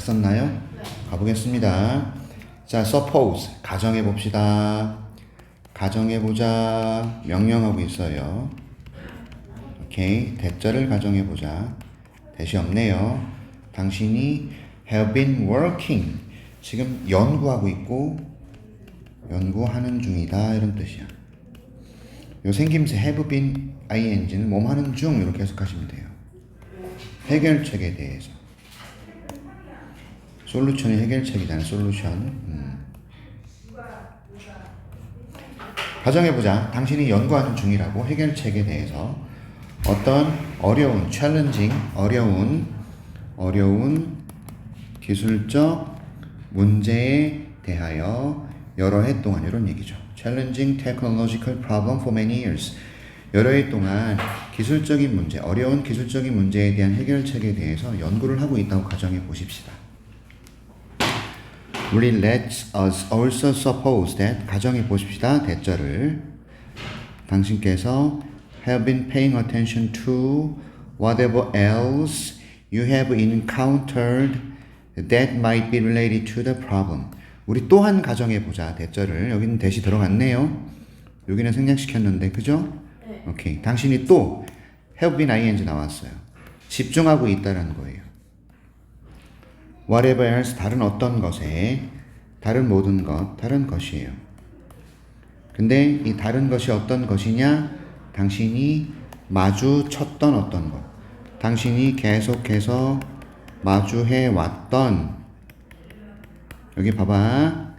썼나요? 가보겠습니다. 자, suppose 가정해 봅시다. 가정해 보자. 명령하고 있어요. 오케이. 대절을 가정해 보자. 대시 없네요. 당신이 have been working. 지금 연구하고 있고 연구하는 중이다 이런 뜻이야. 요 생김새 have been ing는 몸 하는 중 이렇게 해석하시면 돼요. 해결책에 대해서. 솔루션이 해결책이잖아요. 솔루션. 가정해보자. 당신이 연구하는 중이라고 해결책에 대해서 어떤 어려운 challenging 어려운 기술적 문제에 대하여 여러 해 동안 이런 얘기죠. challenging technological problem for many years. 여러 해 동안 기술적인 문제, 어려운 기술적인 문제에 대한 해결책에 대해서 연구를 하고 있다고 가정해 보십시다. 우리 let's us also suppose that 가정해 보십시다. 대절을 당신께서 have been paying attention to whatever else you have encountered that might be related to the problem. 우리 또한 가정해 보자. 대절을 여기는 대시 들어갔네요. 여기는 생략시켰는데 그죠? 네. 오케이. 당신이 또 have been ing 나왔어요. 집중하고 있다는 거예요. whatever else 다른 어떤 것에 다른 모든 것 다른 것이에요. 근데 이 다른 것이 어떤 것이냐? 당신이 마주쳤던 어떤 것. 당신이 계속해서 마주해 왔던 여기 봐봐.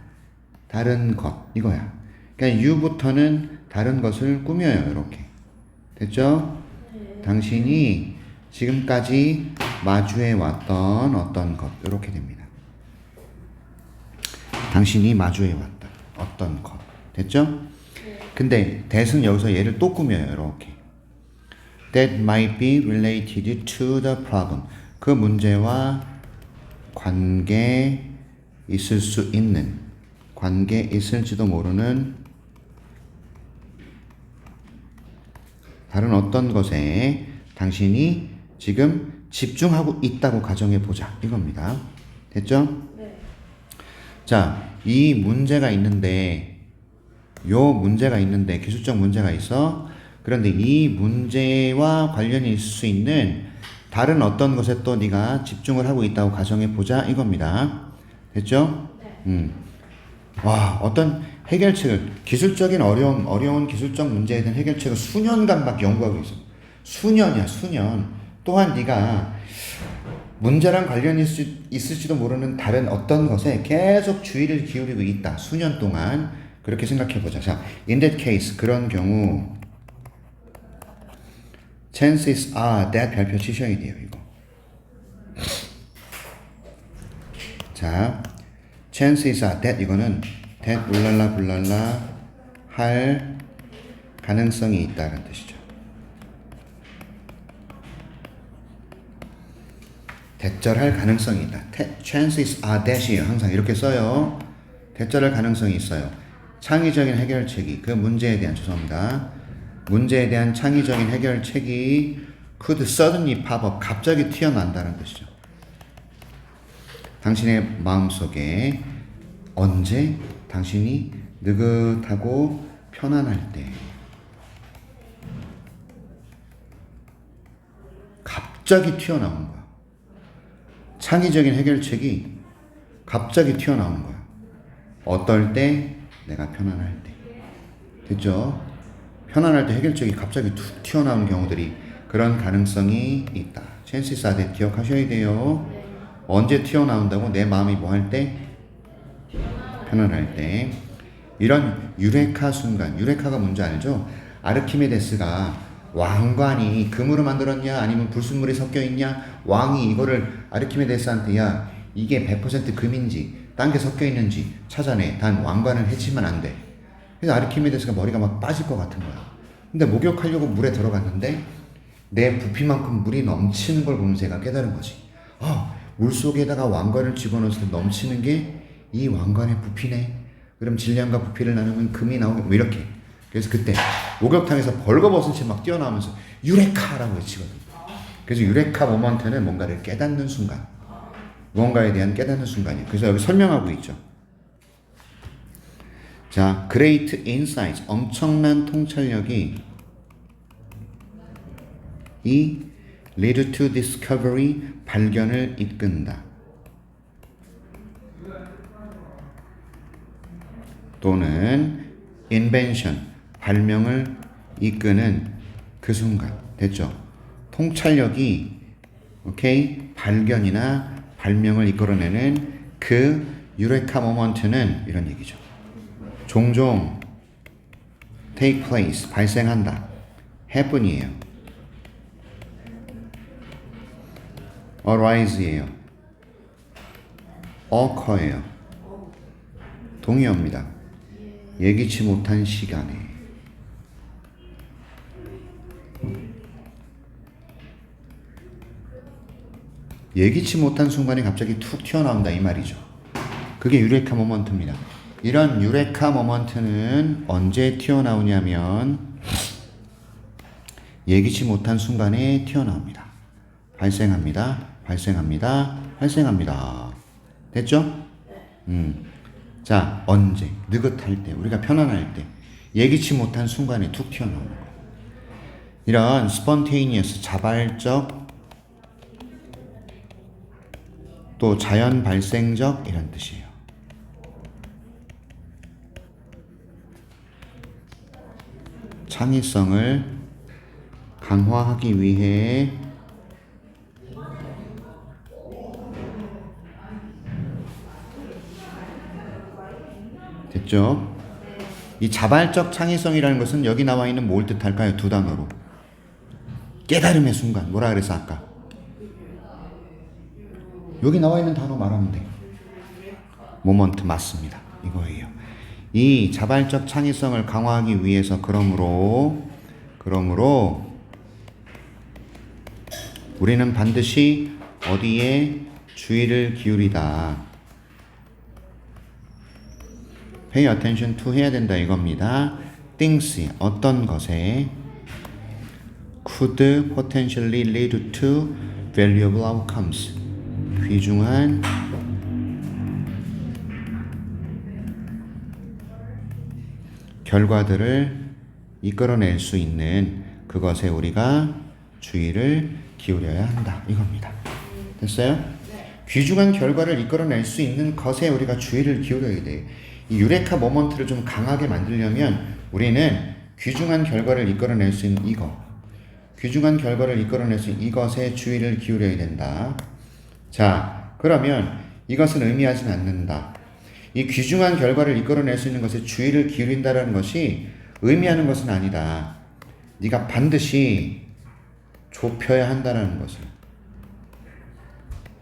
다른 것 이거야. 그러니까 you부터는 다른 것을 꾸며요. 이렇게. 됐죠? 네. 당신이 지금까지 마주해 왔던 어떤 것 이렇게 됩니다. 당신이 마주해 왔던 어떤 것 됐죠? 네. 근데 that은 여기서 얘를 또 꾸며요. 이렇게 that might be related to the problem. 그 문제와 관계 있을 수 있는 관계 있을지도 모르는 다른 어떤 것에 당신이 지금 집중하고 있다고 가정해 보자 이겁니다. 됐죠? 네. 자, 이 문제가 있는데 요 문제가 있는데 기술적 문제가 있어. 그런데 이 문제와 관련이 있을 수 있는 다른 어떤 것에 또 네가 집중을 하고 있다고 가정해 보자 이겁니다. 됐죠? 네. 와, 어떤 해결책을 기술적인 어려운 기술적 문제에 대한 해결책을 수년간밖에 연구하고 있어. 수년이야, 수년. 또한 네가 문제랑 관련이 있을지도 모르는 다른 어떤 것에 계속 주의를 기울이고 있다. 수년 동안. 그렇게 생각해 보자. 자, in that case 그런 경우 chances are that 별표 치셔야 돼요, 이거. 자, chances are that 이거는 that 울랄라 굴랄라 할 가능성이 있다는 뜻이죠. 대절할 가능성이 있다. chances are that이에요. 항상 이렇게 써요. 대절할 가능성이 있어요. 창의적인 해결책이 그 문제에 대한 죄송합니다. 문제에 대한 창의적인 해결책이 could suddenly pop up 갑자기 튀어난다는 뜻이죠. 당신의 마음속에 언제 당신이 느긋하고 편안할 때 갑자기 튀어나오는 거야. 창의적인 해결책이 갑자기 튀어나오는 거야. 어떨 때? 내가 편안할 때. 됐죠? 편안할 때 해결책이 갑자기 툭 튀어나오는 경우들이 그런 가능성이 있다. chances are that 기억하셔야 돼요. 네. 언제 튀어나온다고? 내 마음이 뭐 할 때? 편안할 때. 이런 유레카 순간. 유레카가 뭔지 알죠? 아르키메데스가 왕관이 금으로 만들었냐 아니면 불순물이 섞여 있냐 왕이 이거를 아르키메데스한테 야 이게 100% 금인지 딴 게 섞여 있는지 찾아내. 단 왕관을 해치면 안 돼. 그래서 아르키메데스가 머리가 막 빠질 것 같은 거야. 근데 목욕하려고 물에 들어갔는데 내 부피만큼 물이 넘치는 걸 보면서 얘가 깨달은 거지. 물속에다가 왕관을 집어넣었을 때 넘치는 게 이 왕관의 부피네. 그럼 질량과 부피를 나누면 금이 나오게 뭐 이렇게. 그래서 그때 목욕탕에서 벌거벗은 채 막 뛰어나오면서 유레카라고 외치거든. 그래서 유레카 모먼트는 뭔가를 깨닫는 순간. 무언가에 대한 깨닫는 순간이에요. 그래서 여기 설명하고 있죠. 자, great insights, 엄청난 통찰력이 이 lead to discovery, 발견을 이끈다. 또는 invention, 발명을 이끄는 그 순간. 됐죠? 통찰력이 오케이? 발견이나 발명을 이끌어내는 그 유레카 모먼트는 이런 얘기죠. 종종 take place, 발생한다. happen이에요. arise예요. occur예요. 동의어입니다. 예기치 못한 시간에. 예기치 못한 순간이 갑자기 툭 튀어나온다 이 말이죠. 그게 유레카 모먼트입니다. 이런 유레카 모먼트는 언제 튀어나오냐면 예기치 못한 순간에 튀어나옵니다. 발생합니다. 발생합니다. 발생합니다. 됐죠? 자, 언제? 느긋할 때, 우리가 편안할 때, 예기치 못한 순간에 툭 튀어나오는 거예요. 이런 spontaneous, 자발적, 또 자연 발생적 이런 뜻이에요. 창의성을 강화하기 위해 됐죠? 이 자발적 창의성이라는 것은 여기 나와 있는 뭘 뜻할까요? 두 단어로. 깨달음의 순간. 뭐라 그래서 아까? 여기 나와 있는 단어 말하면 돼. 모먼트 맞습니다. 이거예요. 이 자발적 창의성을 강화하기 위해서 그러므로 우리는 반드시 어디에 주의를 기울이다. pay attention to 해야 된다 이겁니다. things 어떤 것에 could potentially lead to valuable outcomes 귀중한 결과들을 이끌어낼 수 있는 그것에 우리가 주의를 기울여야 한다 이겁니다. 됐어요? 네. 귀중한 결과를 이끌어낼 수 있는 것에 우리가 주의를 기울여야 돼. 이 유레카 모먼트를 좀 강하게 만들려면 우리는 귀중한 결과를 이끌어낼 수 있는 이거, 귀중한 결과를 이끌어낼 수 있는 이것에 주의를 기울여야 된다. 자, 그러면 이것은 의미하진 않는다. 이 귀중한 결과를 이끌어낼 수 있는 것에 주의를 기울인다는 것이 의미하는 것은 아니다. 네가 반드시 좁혀야 한다는 것을.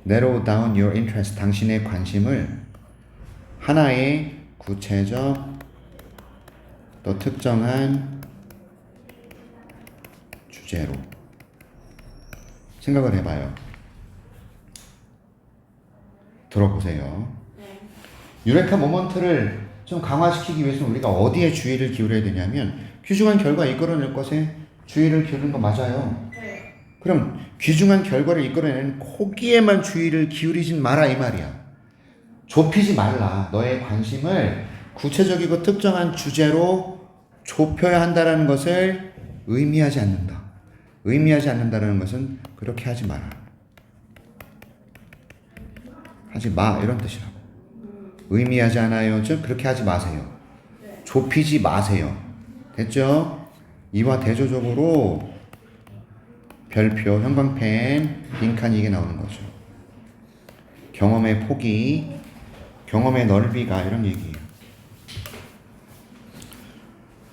narrow down your interest, 당신의 관심을 하나의 구체적 또 특정한 주제로 생각을 해봐요. 들어보세요. 유레카 모먼트를 좀 강화시키기 위해서는 우리가 어디에 주의를 기울여야 되냐면 귀중한 결과 이끌어낼 것에 주의를 기울이는 거 맞아요. 그럼 귀중한 결과를 이끌어내는 거기에만 주의를 기울이진 마라 이 말이야. 좁히지 말라. 너의 관심을 구체적이고 특정한 주제로 좁혀야 한다는 것을 의미하지 않는다. 의미하지 않는다는 것은 그렇게 하지 마라. 하지 마 이런 뜻이라고. 의미하지 않아요. 즉 그렇게 하지 마세요. 좁히지 마세요. 됐죠? 이와 대조적으로 별표, 형광펜, 빈칸 이게 나오는 거죠. 경험의 폭이, 경험의 넓이가 이런 얘기예요.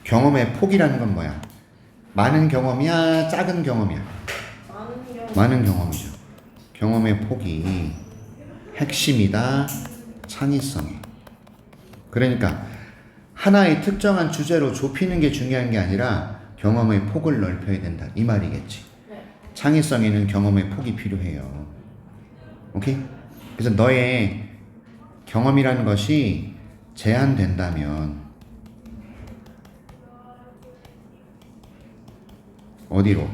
경험의 폭이라는 건 뭐야? 많은 경험이야? 작은 경험이야? 많은 경험이죠. 경험의 폭이 핵심이다. 창의성이. 그러니까 하나의 특정한 주제로 좁히는 게 중요한 게 아니라 경험의 폭을 넓혀야 된다. 이 말이겠지. 창의성에는 경험의 폭이 필요해요. 오케이? 그래서 너의 경험이라는 것이 제한된다면 어디로?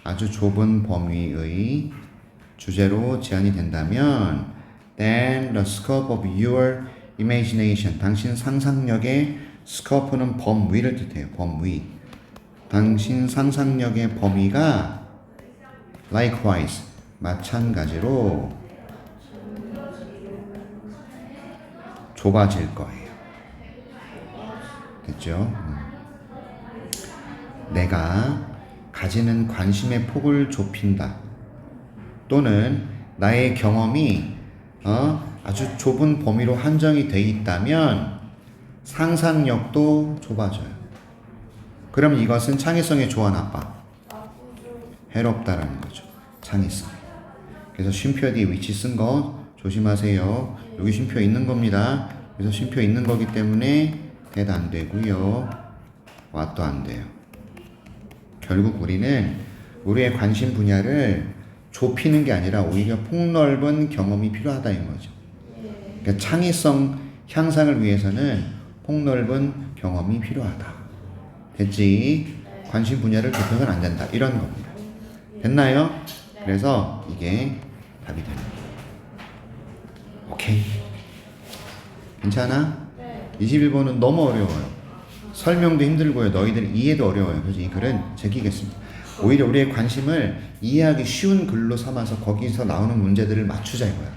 아주 좁은 범위의 주제로 제한이 된다면 than the scope of your imagination. 당신 상상력의 scope는 범위를 뜻해요. 범위. 당신 상상력의 범위가 likewise 마찬가지로 좁아질 거예요. 됐죠? 내가 가지는 관심의 폭을 좁힌다. 또는 나의 경험이 아주 좁은 범위로 한정이 돼 있다면 상상력도 좁아져요. 그럼 이것은 창의성에 좋아 나빠? 해롭다라는 거죠. 창의성. 그래서 쉼표 뒤에 위치 쓴 거 조심하세요. 여기 쉼표 있는 겁니다. 그래서 쉼표 있는 거기 때문에 대도 안 되고요. 왓도 안 돼요. 결국 우리는 우리의 관심 분야를 좁히는 게 아니라 오히려 폭넓은 경험이 필요하다는 거죠. 그러니까 창의성 향상을 위해서는 폭넓은 경험이 필요하다. 됐지? 관심 분야를 좁혀서는 안 된다. 이런 겁니다. 됐나요? 그래서 이게 답이 됩니다. 오케이. 괜찮아? 21번은 너무 어려워요. 설명도 힘들고요. 너희들 이해도 어려워요. 그래서 이 글은 제끼겠습니다. 오히려 우리의 관심을 이해하기 쉬운 글로 삼아서 거기서 나오는 문제들을 맞추자 이거야.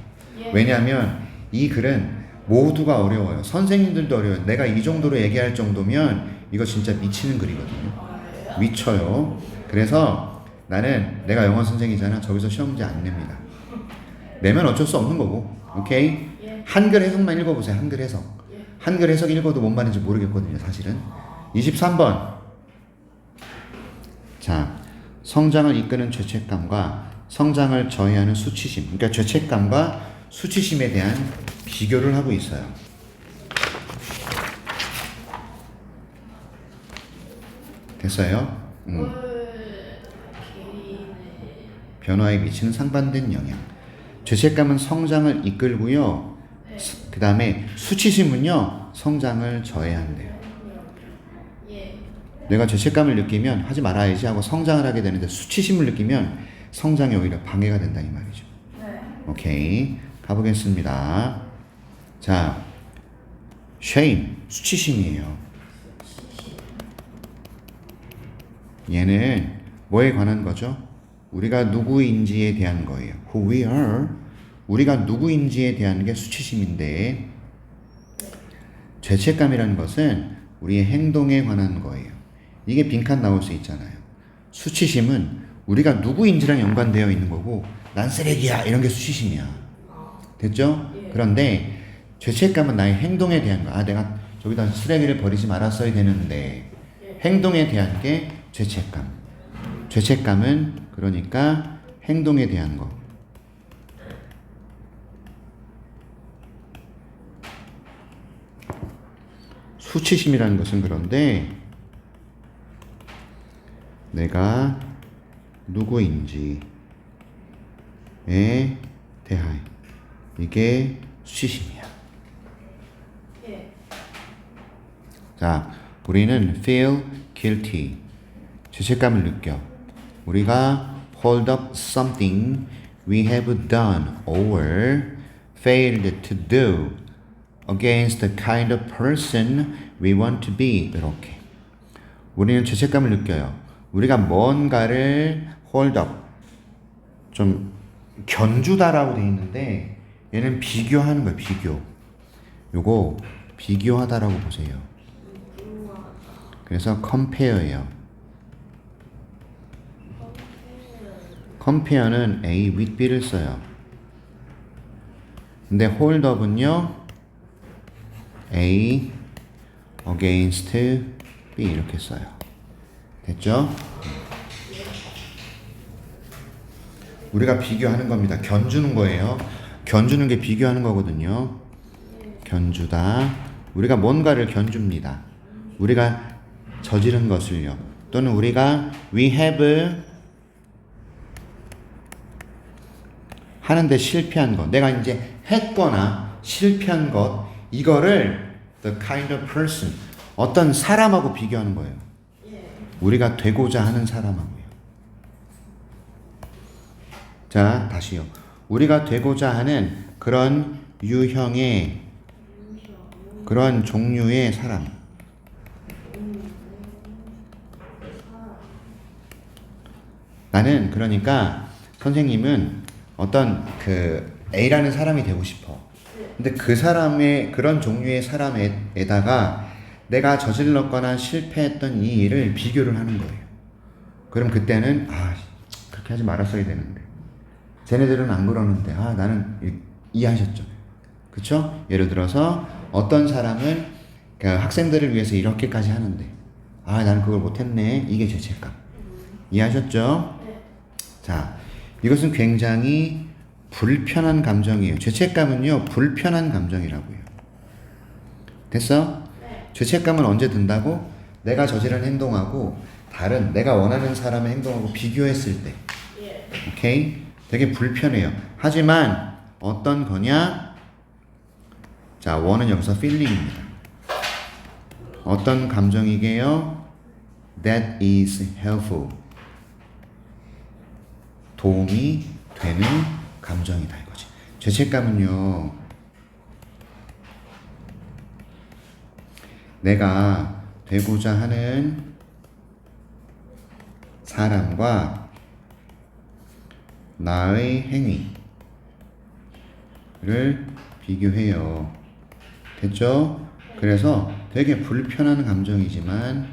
왜냐하면 이 글은 모두가 어려워요. 선생님들도 어려워요. 내가 이 정도로 얘기할 정도면 이거 진짜 미치는 글이거든요. 미쳐요. 그래서 나는 내가 영어 선생이잖아. 저기서 시험 문제 안 냅니다. 내면 어쩔 수 없는 거고. 오케이? 한글 해석만 읽어보세요. 한글 해석. 한글 해석 읽어도 뭔 말인지 모르겠거든요. 사실은. 23번. 자, 성장을 이끄는 죄책감과 성장을 저해하는 수치심. 그러니까 죄책감과 수치심에 대한 비교를 하고 있어요. 됐어요? 변화에 미치는 상반된 영향. 죄책감은 성장을 이끌고요. 그 다음에 수치심은요, 성장을 저해한대요. 내가 죄책감을 느끼면 하지 말아야지 하고 성장을 하게 되는데 수치심을 느끼면 성장이 오히려 방해가 된다 이 말이죠. 오케이. 가보겠습니다. 자, shame, 수치심이에요. 얘는 뭐에 관한 거죠? 우리가 누구인지에 대한 거예요. Who we are. 우리가 누구인지에 대한 게 수치심인데, 죄책감이라는 것은 우리의 행동에 관한 거예요. 이게 빈칸 나올 수 있잖아요. 수치심은 우리가 누구인지랑 연관되어 있는 거고, 난 쓰레기야 이런 게 수치심이야. 됐죠? 그런데 죄책감은 나의 행동에 대한 거. 아, 내가 저기다 쓰레기를 버리지 말았어야 되는데, 행동에 대한 게 죄책감. 죄책감은 그러니까 행동에 대한 거. 수치심이라는 것은 그런데 내가 누구인지에 대하여 이게 수치심이야. 자, 우리는 feel guilty. 죄책감을 느껴. 우리가 hold up something we have done or failed to do against the kind of person we want to be. 이렇게. 우리는 죄책감을 느껴요. 우리가 뭔가를 hold up, 좀 견주다라고 돼 있는데 얘는 비교하는 거예요. 비교. 요거 비교하다라고 보세요. 그래서 compare예요. compare는 A with B를 써요. 근데 hold up은요 A against B 이렇게 써요. 됐죠? 우리가 비교하는 겁니다. 견주는 거예요. 견주는 게 비교하는 거거든요. 견주다. 우리가 뭔가를 견줍니다. 우리가 저지른 것을요. 또는 우리가 we have 하는데 실패한 것. 내가 이제 했거나 실패한 것. 이거를 the kind of person, 어떤 사람하고 비교하는 거예요. 우리가 되고자 하는 사람하고요. 자, 다시요. 우리가 되고자 하는 그런 유형의 그런 종류의 사람. 나는 그러니까 선생님은 어떤 그 A라는 사람이 되고 싶어. 근데 그 사람의 그런 종류의 사람에다가 내가 저질렀거나 실패했던 이 일을 비교를 하는 거예요. 그럼 그때는 그렇게 하지 말았어야 되는데 쟤네들은 안 그러는데 나는 이해하셨죠? 그쵸? 예를 들어서 어떤 사람은 그 학생들을 위해서 이렇게까지 하는데 나는 그걸 못했네. 이게 죄책감. 이해하셨죠? 자, 이것은 굉장히 불편한 감정이에요. 죄책감은요, 불편한 감정이라고요. 됐어? 죄책감은 언제 든다고? 내가 저지른 행동하고 다른 내가 원하는 사람의 행동하고 비교했을 때. 오케이? 되게 불편해요. 하지만 어떤 거냐? 자, 원은 여기서 feeling입니다. 어떤 감정이게요? That is helpful. 도움이 되는 감정이다 이거지. 죄책감은요, 내가 되고자 하는 사람과 나의 행위를 비교해요. 됐죠? 그래서 되게 불편한 감정이지만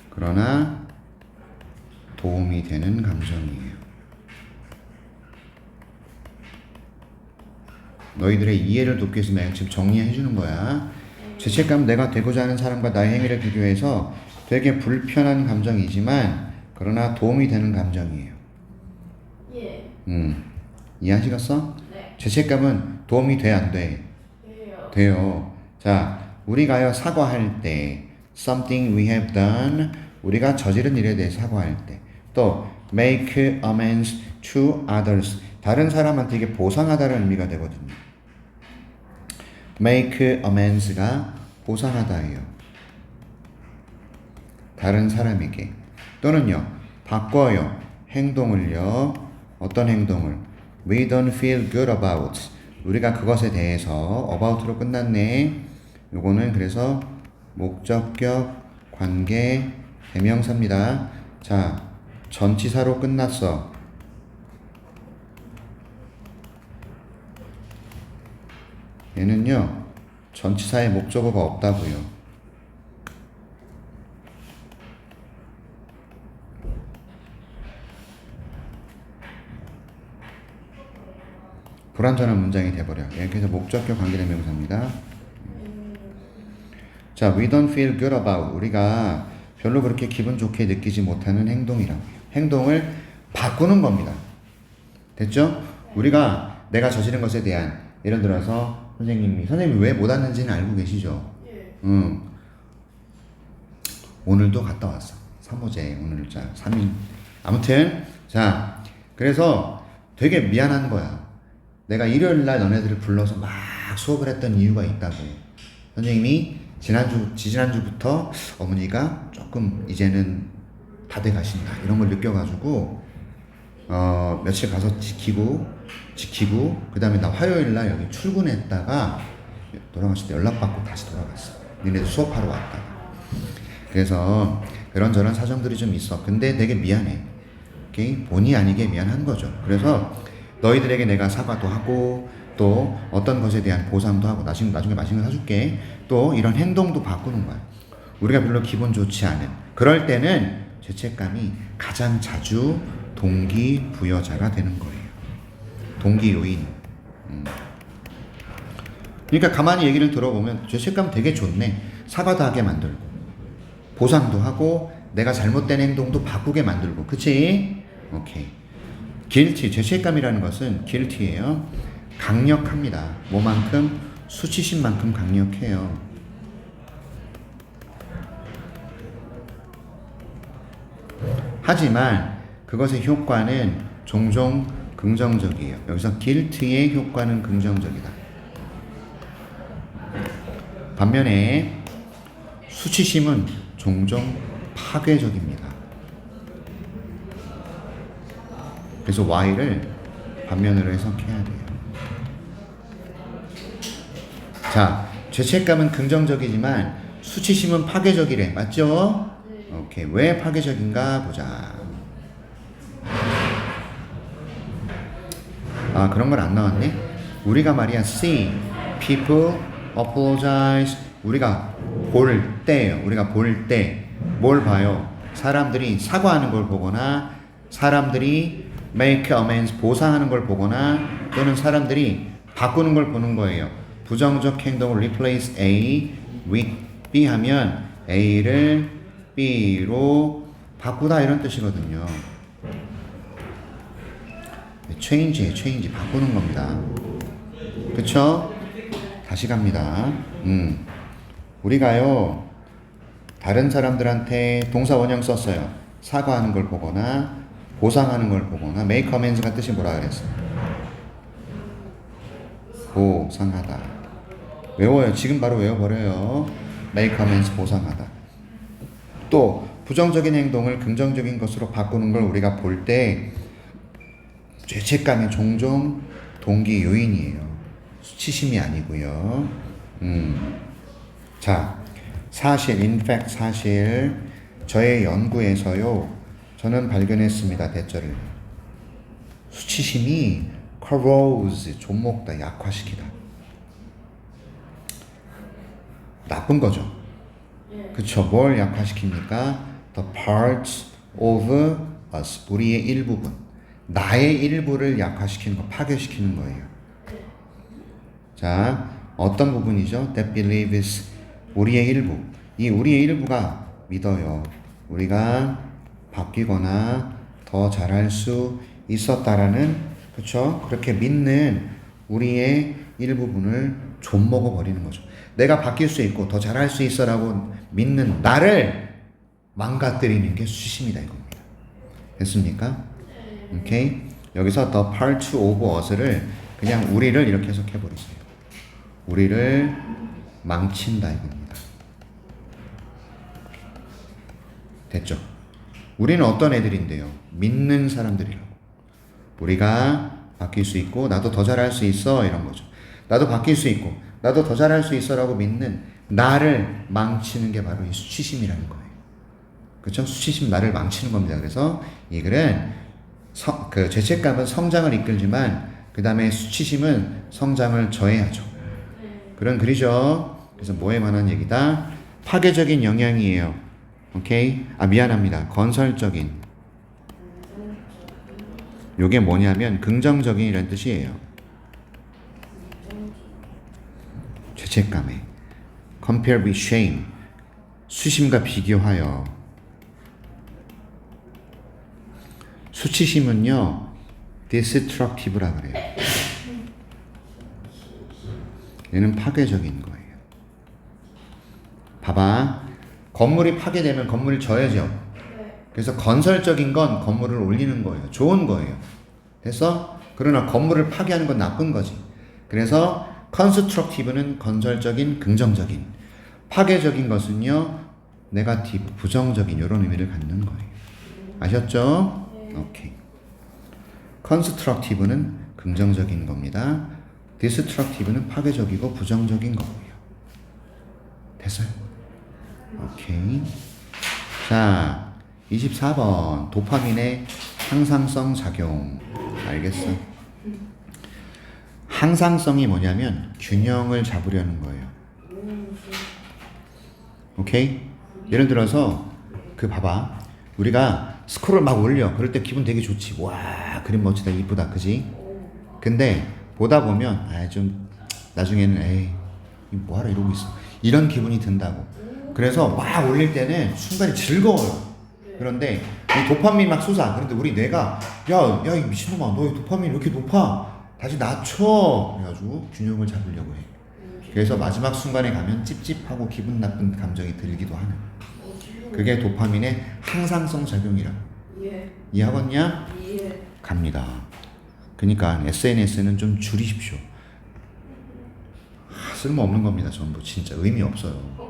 그러나 도움이 되는 감정이에요. 너희들의 이해를 돕기 위해서 내가 지금 정리해 주는 거야. 죄책감은 내가 되고자 하는 사람과 나의 행위를 비교해서 되게 불편한 감정이지만 그러나 도움이 되는 감정이에요. 이해하시겠어? 네. 죄책감은 도움이 돼, 안 돼? 돼요. 자, 우리가요 사과할 때 something we have done, 우리가 저지른 일에 대해 사과할 때, 또 make amends to others, 다른 사람한테 이게 보상하다는 의미가 되거든요. make amends가 보상하다예요. 다른 사람에게. 또는요, 바꿔요. 행동을요. 어떤 행동을? We don't feel good about. 우리가 그것에 대해서 about로 끝났네. 요거는 그래서 목적격, 관계, 대명사입니다. 자, 전치사로 끝났어. 얘는요, 전치사에 목적어가 없다고요. 불완전한 문장이 돼버려. 이렇게 해서 목적격 관계대명사입니다. 자, we don't feel good about. 우리가 별로 그렇게 기분 좋게 느끼지 못하는 행동이라고요. 행동을 바꾸는 겁니다. 됐죠? 우리가 내가 저지른 것에 대한, 예를 들어서 선생님이 왜 못 왔는지는 알고 계시죠? 오늘도 갔다 왔어. 3호제 오늘 3일. 아무튼 자, 그래서 되게 미안한 거야. 내가 일요일날 너네들을 불러서 막 수업을 했던 이유가 있다고. 선생님이 지난주부터 어머니가 조금 이제는 다 돼 가신다 이런 걸 느껴가지고 며칠 가서 지키고 그 다음에 나 화요일날 여기 출근했다가 돌아갔을 때 연락받고 다시 돌아갔어. 니네들 수업하러 왔다가. 그래서 그런저런 사정들이 좀 있어. 근데 되게 미안해. 오케이? 본의 아니게 미안한 거죠. 그래서 너희들에게 내가 사과도 하고 또 어떤 것에 대한 보상도 하고 나중에 맛있는 거 사줄게. 또 이런 행동도 바꾸는 거야. 우리가 별로 기분 좋지 않은 그럴 때는 죄책감이 가장 자주 동기부여자가 되는 거예요. 동기 요인. 그러니까 가만히 얘기를 들어보면 죄책감 되게 좋네. 사과도 하게 만들고 보상도 하고 내가 잘못된 행동도 바꾸게 만들고. 그치? 오케이. guilty, 죄책감이라는 것은 guilty예요. 강력합니다. 뭐만큼? 수치심만큼 강력해요. 하지만 그것의 효과는 종종 긍정적이에요. 여기서 guilty의 효과는 긍정적이다. 반면에 수치심은 종종 파괴적입니다. 그래서 Y를 반면으로 해석해야 돼요. 자, 죄책감은 긍정적이지만 수치심은 파괴적이래. 맞죠? 오케이. 왜 파괴적인가 보자. 아, 그런 건 안 나왔네. 우리가 말이야 see people apologize. 우리가 볼 때예요. 우리가 볼 때 뭘 봐요? 사람들이 사과하는 걸 보거나 사람들이 make amends 보상하는 걸 보거나 또는 사람들이 바꾸는 걸 보는 거예요. 부정적 행동을 replace A with B 하면 A를 B로 바꾸다 이런 뜻이거든요. change예요. change 바꾸는 겁니다. 그쵸? 다시 갑니다. 우리가요 다른 사람들한테 동사 원형 썼어요. 사과하는 걸 보거나 보상하는 걸 보거나 make amends가 뜻이 뭐라 그랬어? 보상하다. 외워요. 지금 바로 외워버려요. make amends 보상하다. 또 부정적인 행동을 긍정적인 것으로 바꾸는 걸 우리가 볼 때 죄책감이 종종 동기 요인이에요. 수치심이 아니고요. 자, 사실, in fact 사실 저의 연구에서요 저는 발견했습니다. 대절을 수치심이 corrode 좀먹다 약화시키다. 나쁜 거죠. 그쵸? 뭘 약화시킵니까? The parts of us 우리의 일부분 나의 일부를 약화시키는 거 파괴시키는 거예요. 자, 어떤 부분이죠? That believes 우리의 일부. 이 우리의 일부가 믿어요. 우리가 바뀌거나 더 잘할 수 있었다라는 그쵸? 그렇게 믿는 우리의 일부분을 좀 먹어버리는 거죠. 내가 바뀔 수 있고 더 잘할 수 있어라고 믿는 나를 망가뜨리는 게 수치심이다 이겁니다. 됐습니까? 오케이? 여기서 the part of us를 그냥 우리를 이렇게 해석해버리세요. 우리를 망친다 이겁니다. 됐죠? 우리는 어떤 애들인데요? 믿는 사람들이라고. 우리가 바뀔 수 있고 나도 더 잘할 수 있어 이런 거죠. 나도 바뀔 수 있고 나도 더 잘할 수 있어라고 믿는 나를 망치는 게 바로 이 수치심이라는 거예요. 그렇죠? 수치심 나를 망치는 겁니다. 그래서 이 글은 그 죄책감은 성장을 이끌지만 그 다음에 수치심은 성장을 저해하죠. 그런 글이죠. 그래서 뭐에 관한 얘기다? 파괴적인 영향이에요. 오케이? 아 미안합니다. 건설적인. 요게 뭐냐면 긍정적인이라는 뜻이에요. 죄책감에 compare with shame 수심과 비교하여 수치심은요 destructive라 그래요. 얘는 파괴적인 거예요. 봐봐. 건물이 파괴되면 건물이 져야죠. 그래서 건설적인 건 건물을 올리는 거예요. 좋은 거예요. 됐어? 그러나 건물을 파괴하는 건 나쁜 거지. 그래서 constructive는 건설적인, 긍정적인. 파괴적인 것은요, 네거티브, 부정적인 이런 의미를 갖는 거예요. 아셨죠? 오케이. constructive는 긍정적인 겁니다. destructive는 파괴적이고 부정적인 거고요. 됐어요? 오케이. 자, 24번 도파민의 항상성 작용. 알겠어? 항상성이 뭐냐면 균형을 잡으려는 거예요. 오케이? 예를 들어서 그 봐봐. 우리가 스크롤 막 올려. 그럴 때 기분 되게 좋지. 와, 그림 멋지다, 이쁘다, 그지? 근데 보다 보면 좀 나중에는 에이 뭐하러 이러고 있어. 이런 기분이 든다고. 그래서 막 올릴 때는 순간이 즐거워요. 그런데 이 도파민 막 솟아. 그런데 우리 뇌가 야 이 미친놈아 너 도파민 왜 이렇게 높아? 다시 낮춰. 그래가지고 균형을 잡으려고 해. 그래서 마지막 순간에 가면 찝찝하고 기분 나쁜 감정이 들기도 하는. 그게 도파민의 항상성 작용이라. 이해하겠냐? 갑니다. 그러니까 SNS는 좀 줄이십시오. 쓸모없는 겁니다. 전부 진짜 의미 없어요.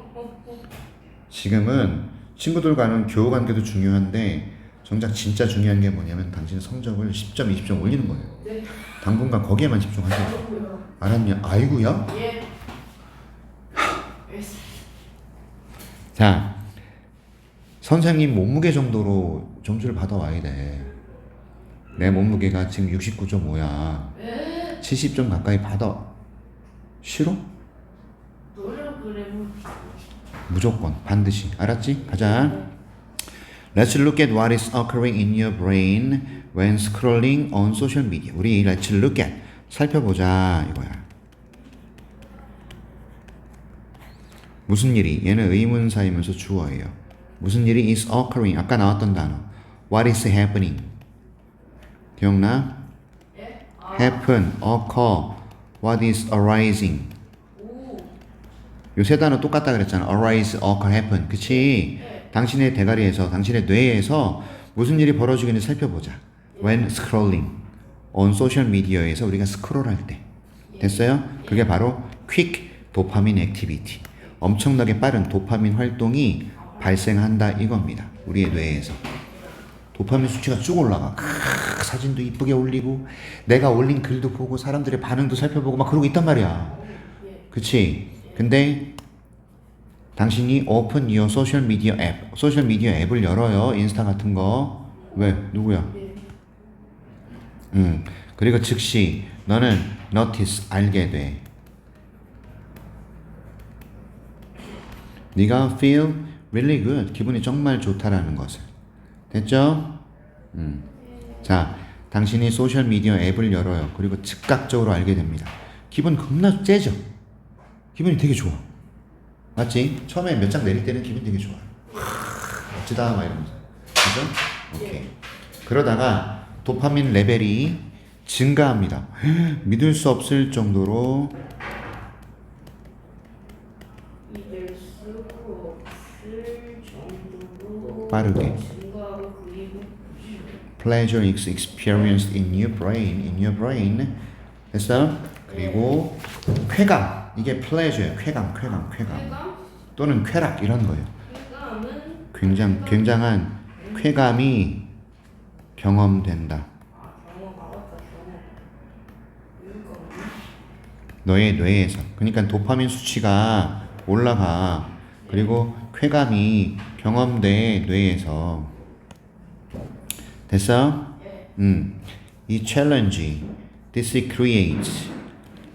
지금은 친구들과는 교우 관계도 중요한데 정작 진짜 중요한 게 뭐냐면 당신의 성적을 10점, 20점 올리는 거예요. 당분간 거기에만 집중하세요. 알았냐? 아이고야? 자, 선생님 몸무게 정도로 점수를 받아와야 돼. 내 몸무게가 지금 69.5야. 70점 가까이 받아. 싫어? 노력을 해보지. 무조건 반드시. 알았지? 가자. Let's look at what is occurring in your brain when scrolling on social media. 우리 let's look at 살펴보자 이거야. 무슨 일이? 얘는 의문사이면서 주어예요. 무슨 일이 is occurring? 아까 나왔던 단어. What is happening? 기억나? happen, occur. What is arising? 요 세 단어 똑같다 그랬잖아. arise, occur, happen. 그치? 당신의 대가리에서, 당신의 뇌에서 무슨 일이 벌어지는지 살펴보자. When scrolling on social media에서 우리가 스크롤할 때. 됐어요? 그게 바로 quick dopamine activity. 엄청나게 빠른 도파민 활동이 발생한다 이겁니다. 우리의 뇌에서. 도파민 수치가 쭉 올라가. 사진도 이쁘게 올리고 내가 올린 글도 보고 사람들의 반응도 살펴보고 막 그러고 있단 말이야. 그치? 근데 당신이 open your social media app. 소셜 미디어 앱을 열어요. 인스타 같은 거. 왜? 누구야? 그리고 즉시 너는 notice 알게 돼. 네가 feel really good. 기분이 정말 좋다라는 것을. 됐죠? 자, 당신이 소셜 미디어 앱을 열어요. 그리고 즉각적으로 알게 됩니다. 기분 겁나 째죠? 기분이 되게 좋아. 맞지? 처음에 몇 장 내릴 때는 기분 되게 좋아. 멋지다 막 이러면서. 그죠? 오케이. 그러다가 도파민 레벨이 증가합니다. 믿을 수 없을 정도로 믿을 수 없을 정도로 빠르게. 증가하고 그리고 pleasure is experienced in your brain. 됐어? 그리고 쾌감. 이게 pleasure, 쾌감. 또는 쾌락 이런 거예요. 쾌감은 굉장한 쾌감이 경험된다. 경험 알았다. 너의 뇌에서. 그러니까 도파민 수치가 올라가. 그리고 쾌감이 경험돼 뇌에서. 됐어? 이 챌린지, this creates.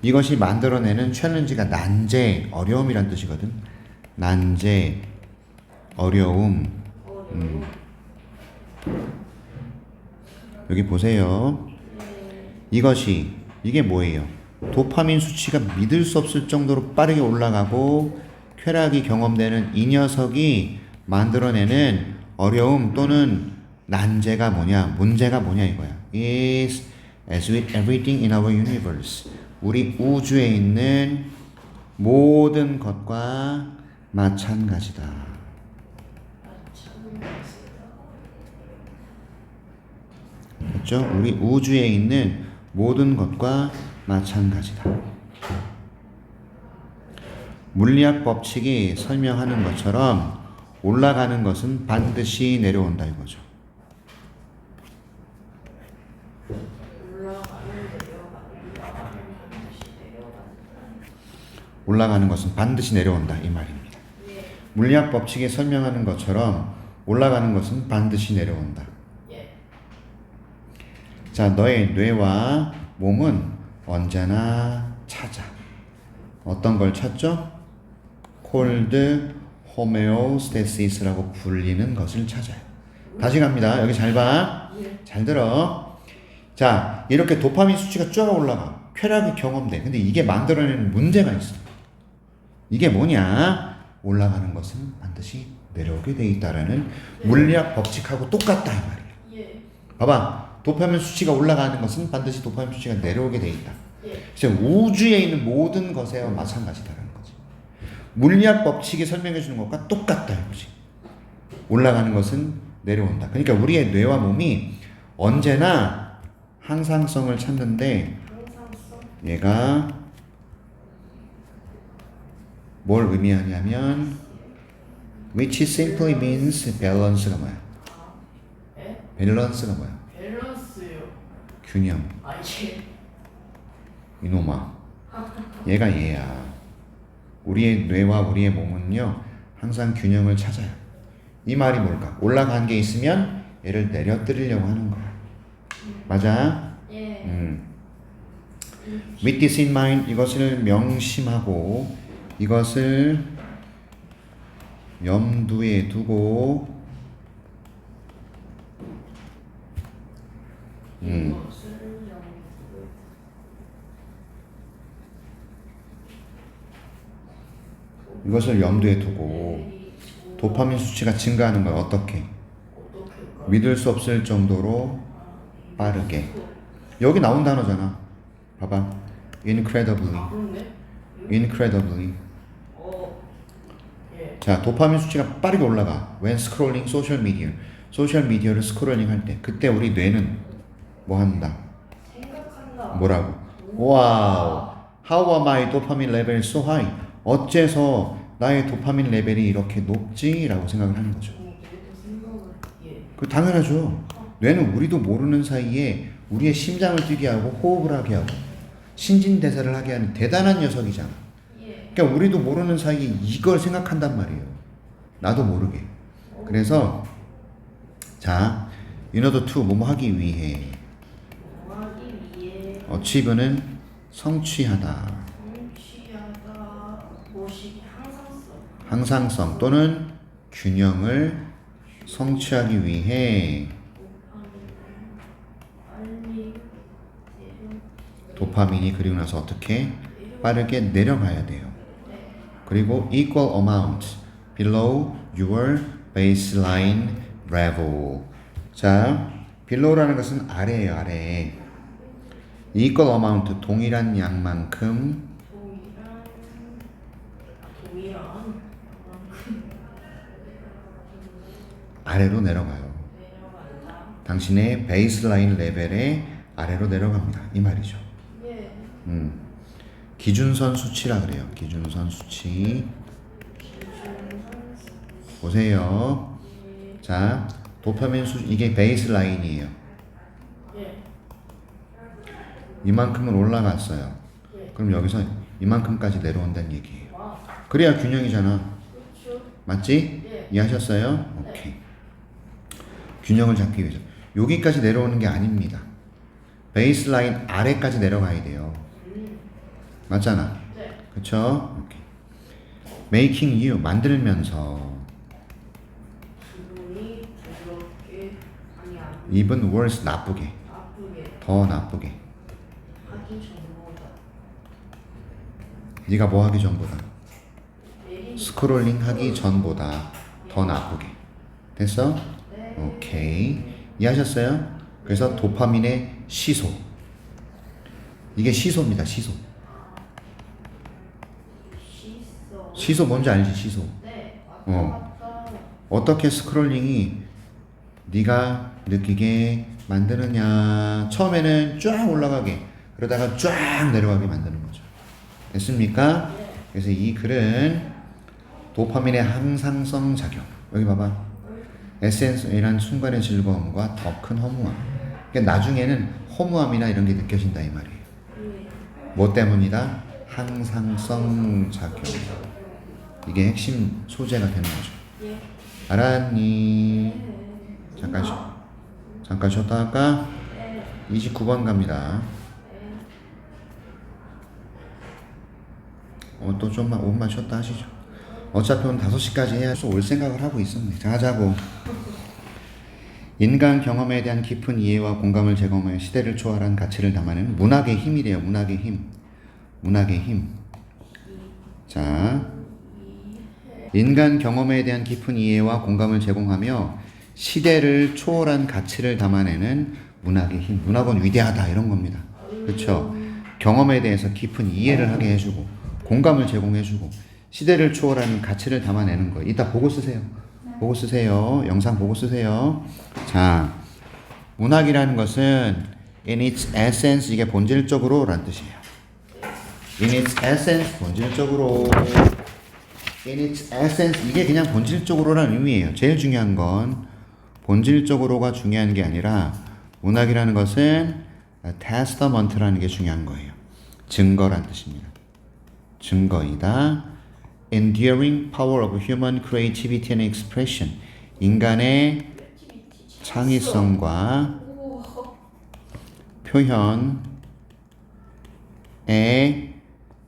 이것이 만들어내는 챌린지가 난제, 어려움이란 뜻이거든. 난제, 어려움. 여기 보세요. 이게 뭐예요? 도파민 수치가 믿을 수 없을 정도로 빠르게 올라가고 쾌락이 경험되는 이 녀석이 만들어내는 어려움 또는 난제가 뭐냐, 문제가 뭐냐 이거야. is as with everything in our universe. 우리 우주에 있는 모든 것과 마찬가지다. 그렇죠? 우리 우주에 있는 모든 것과 마찬가지다. 물리학 법칙이 설명하는 것처럼 올라가는 것은 반드시 내려온다 이거죠. 올라가는 것은 반드시 내려온다 이 말입니다. 물리학 법칙이 설명하는 것처럼 올라가는 것은 반드시 내려온다. 자, 너의 뇌와 몸은 언제나 찾아. 어떤 걸 찾죠? cold homeostasis라고 불리는 것을 찾아요. 다시 갑니다. 여기 잘 봐. 잘 들어. 자, 이렇게 도파민 수치가 쭉 올라가. 쾌락이 경험돼. 근데 이게 만들어내는 문제가 있어. 이게 뭐냐? 올라가는 것은 반드시 내려오게 돼 있다라는 물리학 법칙하고 똑같다 이 말이야. 봐봐. 도파민 수치가 올라가는 것은 반드시 도파민 수치가 내려오게 돼 있다. 그래서 우주에 있는 모든 것에와 마찬가지다라는 거지. 물리학 법칙이 설명해 주는 것과 똑같다 이거지. 올라가는 것은 내려온다. 그러니까 우리의 뇌와 몸이 언제나 항상성을 찾는데 얘가 뭘 의미하냐면 which simply means balance가 뭐야? 밸런스가 뭐야? 밸런스요. 균형. 이놈아. 얘가 얘야. 우리의 뇌와 우리의 몸은요 항상 균형을 찾아요. 이 말이 뭘까? 올라간 게 있으면 얘를 내려뜨리려고 하는 거야. 맞아? 예. With this in mind, 이것을 명심하고 이것을 염두에 두고 이것을 염두에 두고 도파민 수치가 증가하는 거야. 어떻게? 믿을 수 없을 정도로 빠르게. 여기 나온 단어잖아. 봐봐. Incredibly. Incredibly. 예. 자, 도파민 수치가 빠르게 올라가. When scrolling social media. 소셜 미디어를 스크롤링 할 때. 그때 우리 뇌는 뭐 한다? 생각한다. 뭐라고? 와우. How are my dopamine levels so high? 어째서 나의 도파민 레벨이 이렇게 높지? 라고 생각을 하는 거죠. 예. 그 당연하죠. 뇌는 우리도 모르는 사이에 우리의 심장을 뛰게 하고 호흡을 하게 하고 신진대사를 하게 하는 대단한 녀석이잖아. 예. 그러니까 우리도 모르는 사이에 이걸 생각한단 말이에요. 나도 모르게. 그래서 자, in order to 뭐뭐 하기 위해 하기 위해 achieve는 성취하다. 성취하다 무엇이 항상성. 항상성 또는 균형을 성취하기 위해 빨리 도파민이 그리고 나서 어떻게 빠르게 내려가야 돼요. 그리고 equal amount below your baseline level. 자, below라는 것은 아래예요, 아래. equal amount 동일한 양만큼 동일한 아래로 내려가요. 내려간다. 당신의 베이스라인 레벨의 아래로 내려갑니다. 이 말이죠. 예. 기준선 수치라 그래요. 기준선 수치. 보세요. 자, 도파민 수 이게 베이스라인이에요. 예. 이만큼은 올라갔어요. 예. 그럼 여기서 이만큼까지 내려온다는 얘기예요. 와. 그래야 균형이잖아. 그렇죠. 맞지? 예. 이해하셨어요? 오케이. 균형을 잡기 위해서 여기까지 내려오는 게 아닙니다. 베이스라인 아래까지 내려가야 돼요. 맞잖아. 네. 그쵸? 오케이. Making you 만들면서 기분이 부드럽게 아니야. even worse 나쁘게 나쁘게 더 나쁘게 하기 전보다 네가 뭐 하기 전보다 내리 스크롤링 하기 전보다 더 나쁘게 됐어? 네. 오케이 이해하셨어요? 그래서 도파민의 시소 이게 시소입니다. 시소 씻어. 시소 뭔지 알지? 시소 네. 왔다 어. 갔다. 어떻게 스크롤링이 네가 느끼게 만드느냐 처음에는 쫙 올라가게 그러다가 쫙 내려가게 만드는 거죠. 됐습니까? 그래서 이 글은 도파민의 항상성 작용 여기 봐봐 에센스이란 순간의 즐거움과 더 큰 허무함 그러니까 나중에는 허무함이나 이런 게 느껴진다 이 말이에요. 뭐 때문이다? 항상성 작용 이게 핵심 소재가 되는 거죠. 예. 알았니? 잠깐 쉬었다 할까? 29번 갑니다. 또 좀만 5분만 쉬었다 하시죠. 어차피 오늘 5시까지 해야 올 생각을 하고 있었네. 자, 자고. 인간 경험에 대한 깊은 이해와 공감을 제공하여 시대를 초월한 가치를 담아내는 문학의 힘이래요. 문학의 힘. 문학의 힘. 자, 인간 경험에 대한 깊은 이해와 공감을 제공하며 시대를 초월한 가치를 담아내는 문학의 힘. 문학은 위대하다 이런 겁니다. 그렇죠? 경험에 대해서 깊은 이해를 하게 해주고 공감을 제공해주고 시대를 초월하는 가치를 담아내는 거예요. 이따 보고 쓰세요. 보고 쓰세요. 영상 보고 쓰세요. 자, 문학이라는 것은 in its essence 이게 본질적으로 라는 뜻이에요. in its essence 본질적으로 in its essence 이게 그냥 본질적으로라는 의미예요. 제일 중요한 건 본질적으로가 중요한 게 아니라 문학이라는 것은 testament라는 게 중요한 거예요. 증거란 뜻입니다. 증거이다. enduring power of human creativity and expression. 인간의 창의성과 표현의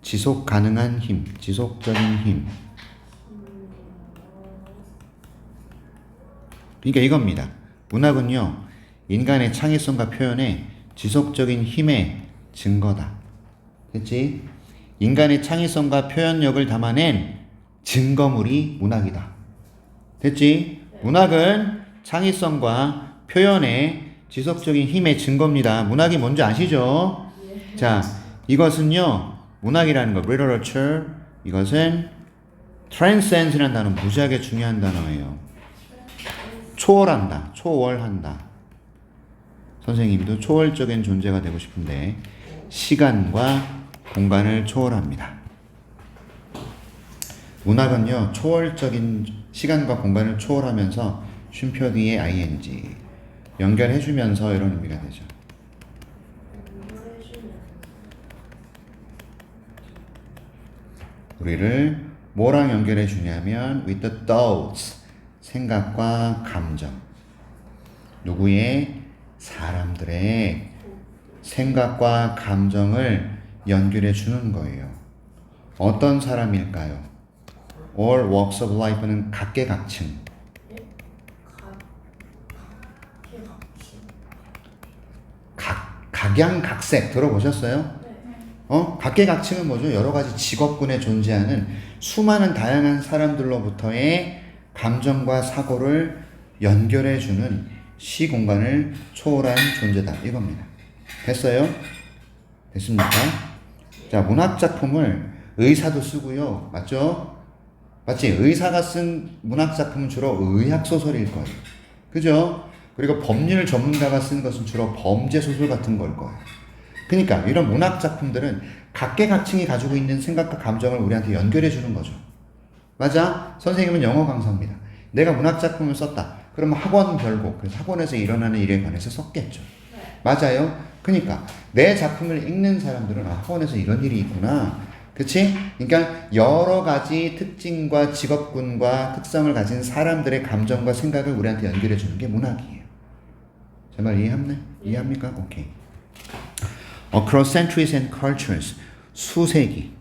지속 가능한 힘, 지속적인 힘. 그러니까 이겁니다. 문학은요, 인간의 창의성과 표현의 지속적인 힘의 증거다. 됐지? 인간의 창의성과 표현력을 담아낸 증거물이 문학이다. 됐지? 문학은 창의성과 표현의 지속적인 힘의 증거입니다. 문학이 뭔지 아시죠? 자, 이것은요, 문학이라는 거, literature, 이것은 transcends라는 단어, 무지하게 중요한 단어예요. 초월한다, 초월한다. 선생님도 초월적인 존재가 되고 싶은데 시간과 공간을 초월합니다. 문학은요, 초월적인 시간과 공간을 초월하면서 쉼표 뒤에 ing 연결해주면서 이런 의미가 되죠. 우리를 뭐랑 연결해 주냐면 with the thoughts, 생각과 감정. 누구의? 사람들의 생각과 감정을 연결해 주는 거예요. 어떤 사람일까요? All walks of life는 각계각층. 각양각색 들어보셨어요? 각계각층은 뭐죠? 여러 가지 직업군에 존재하는 수많은 다양한 사람들로부터의 감정과 사고를 연결해주는 시공간을 초월한 존재다. 이겁니다. 됐어요? 됐습니까? 자, 문학작품을 의사도 쓰고요. 맞죠? 맞지? 의사가 쓴 문학작품은 주로 의학소설일 거예요. 그죠? 그리고 법률 전문가가 쓴 것은 주로 범죄소설 같은 걸 거예요. 그러니까 이런 문학작품들은 각계각층이 가지고 있는 생각과 감정을 우리한테 연결해 주는 거죠. 맞아? 선생님은 영어 강사입니다. 내가 문학작품을 썼다. 그러면 학원별고, 그래서 학원에서 일어나는 일에 관해서 썼겠죠. 맞아요? 그러니까 내 작품을 읽는 사람들은 학원에서 이런 일이 있구나. 그치? 그러니까 여러 가지 특징과 직업군과 특성을 가진 사람들의 감정과 생각을 우리한테 연결해 주는 게 문학이에요. 제 말 이해합니까? 오케이. Across centuries and cultures, 수세기,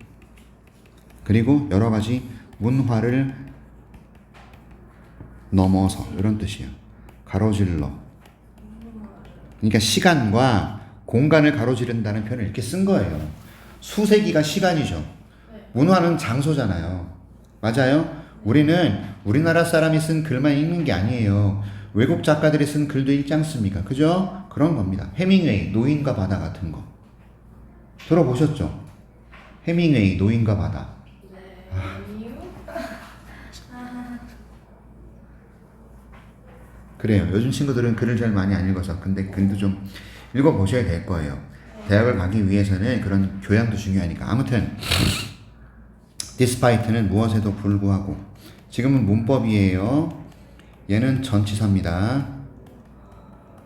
그리고 여러 가지 문화를 넘어서, 이런 뜻이에요. 가로질러. 그러니까 시간과 공간을 가로지른다는 표현을 이렇게 쓴 거예요. 수세기가 시간이죠. 문화는 장소잖아요. 맞아요? 우리는 우리나라 사람이 쓴 글만 읽는 게 아니에요. 외국 작가들이 쓴 글도 읽지 않습니까? 그죠? 그런 겁니다. 해밍웨이, 노인과 바다 같은 거. 들어보셨죠? 해밍웨이, 노인과 바다. 그래요. 요즘 친구들은 글을 잘 많이 안 읽어서. 근데 글도 좀 읽어보셔야 될 거예요. 대학을 가기 위해서는 그런 교양도 중요하니까. 아무튼 despite는 무엇에도 불구하고. 지금은 문법이에요. 얘는 전치사입니다.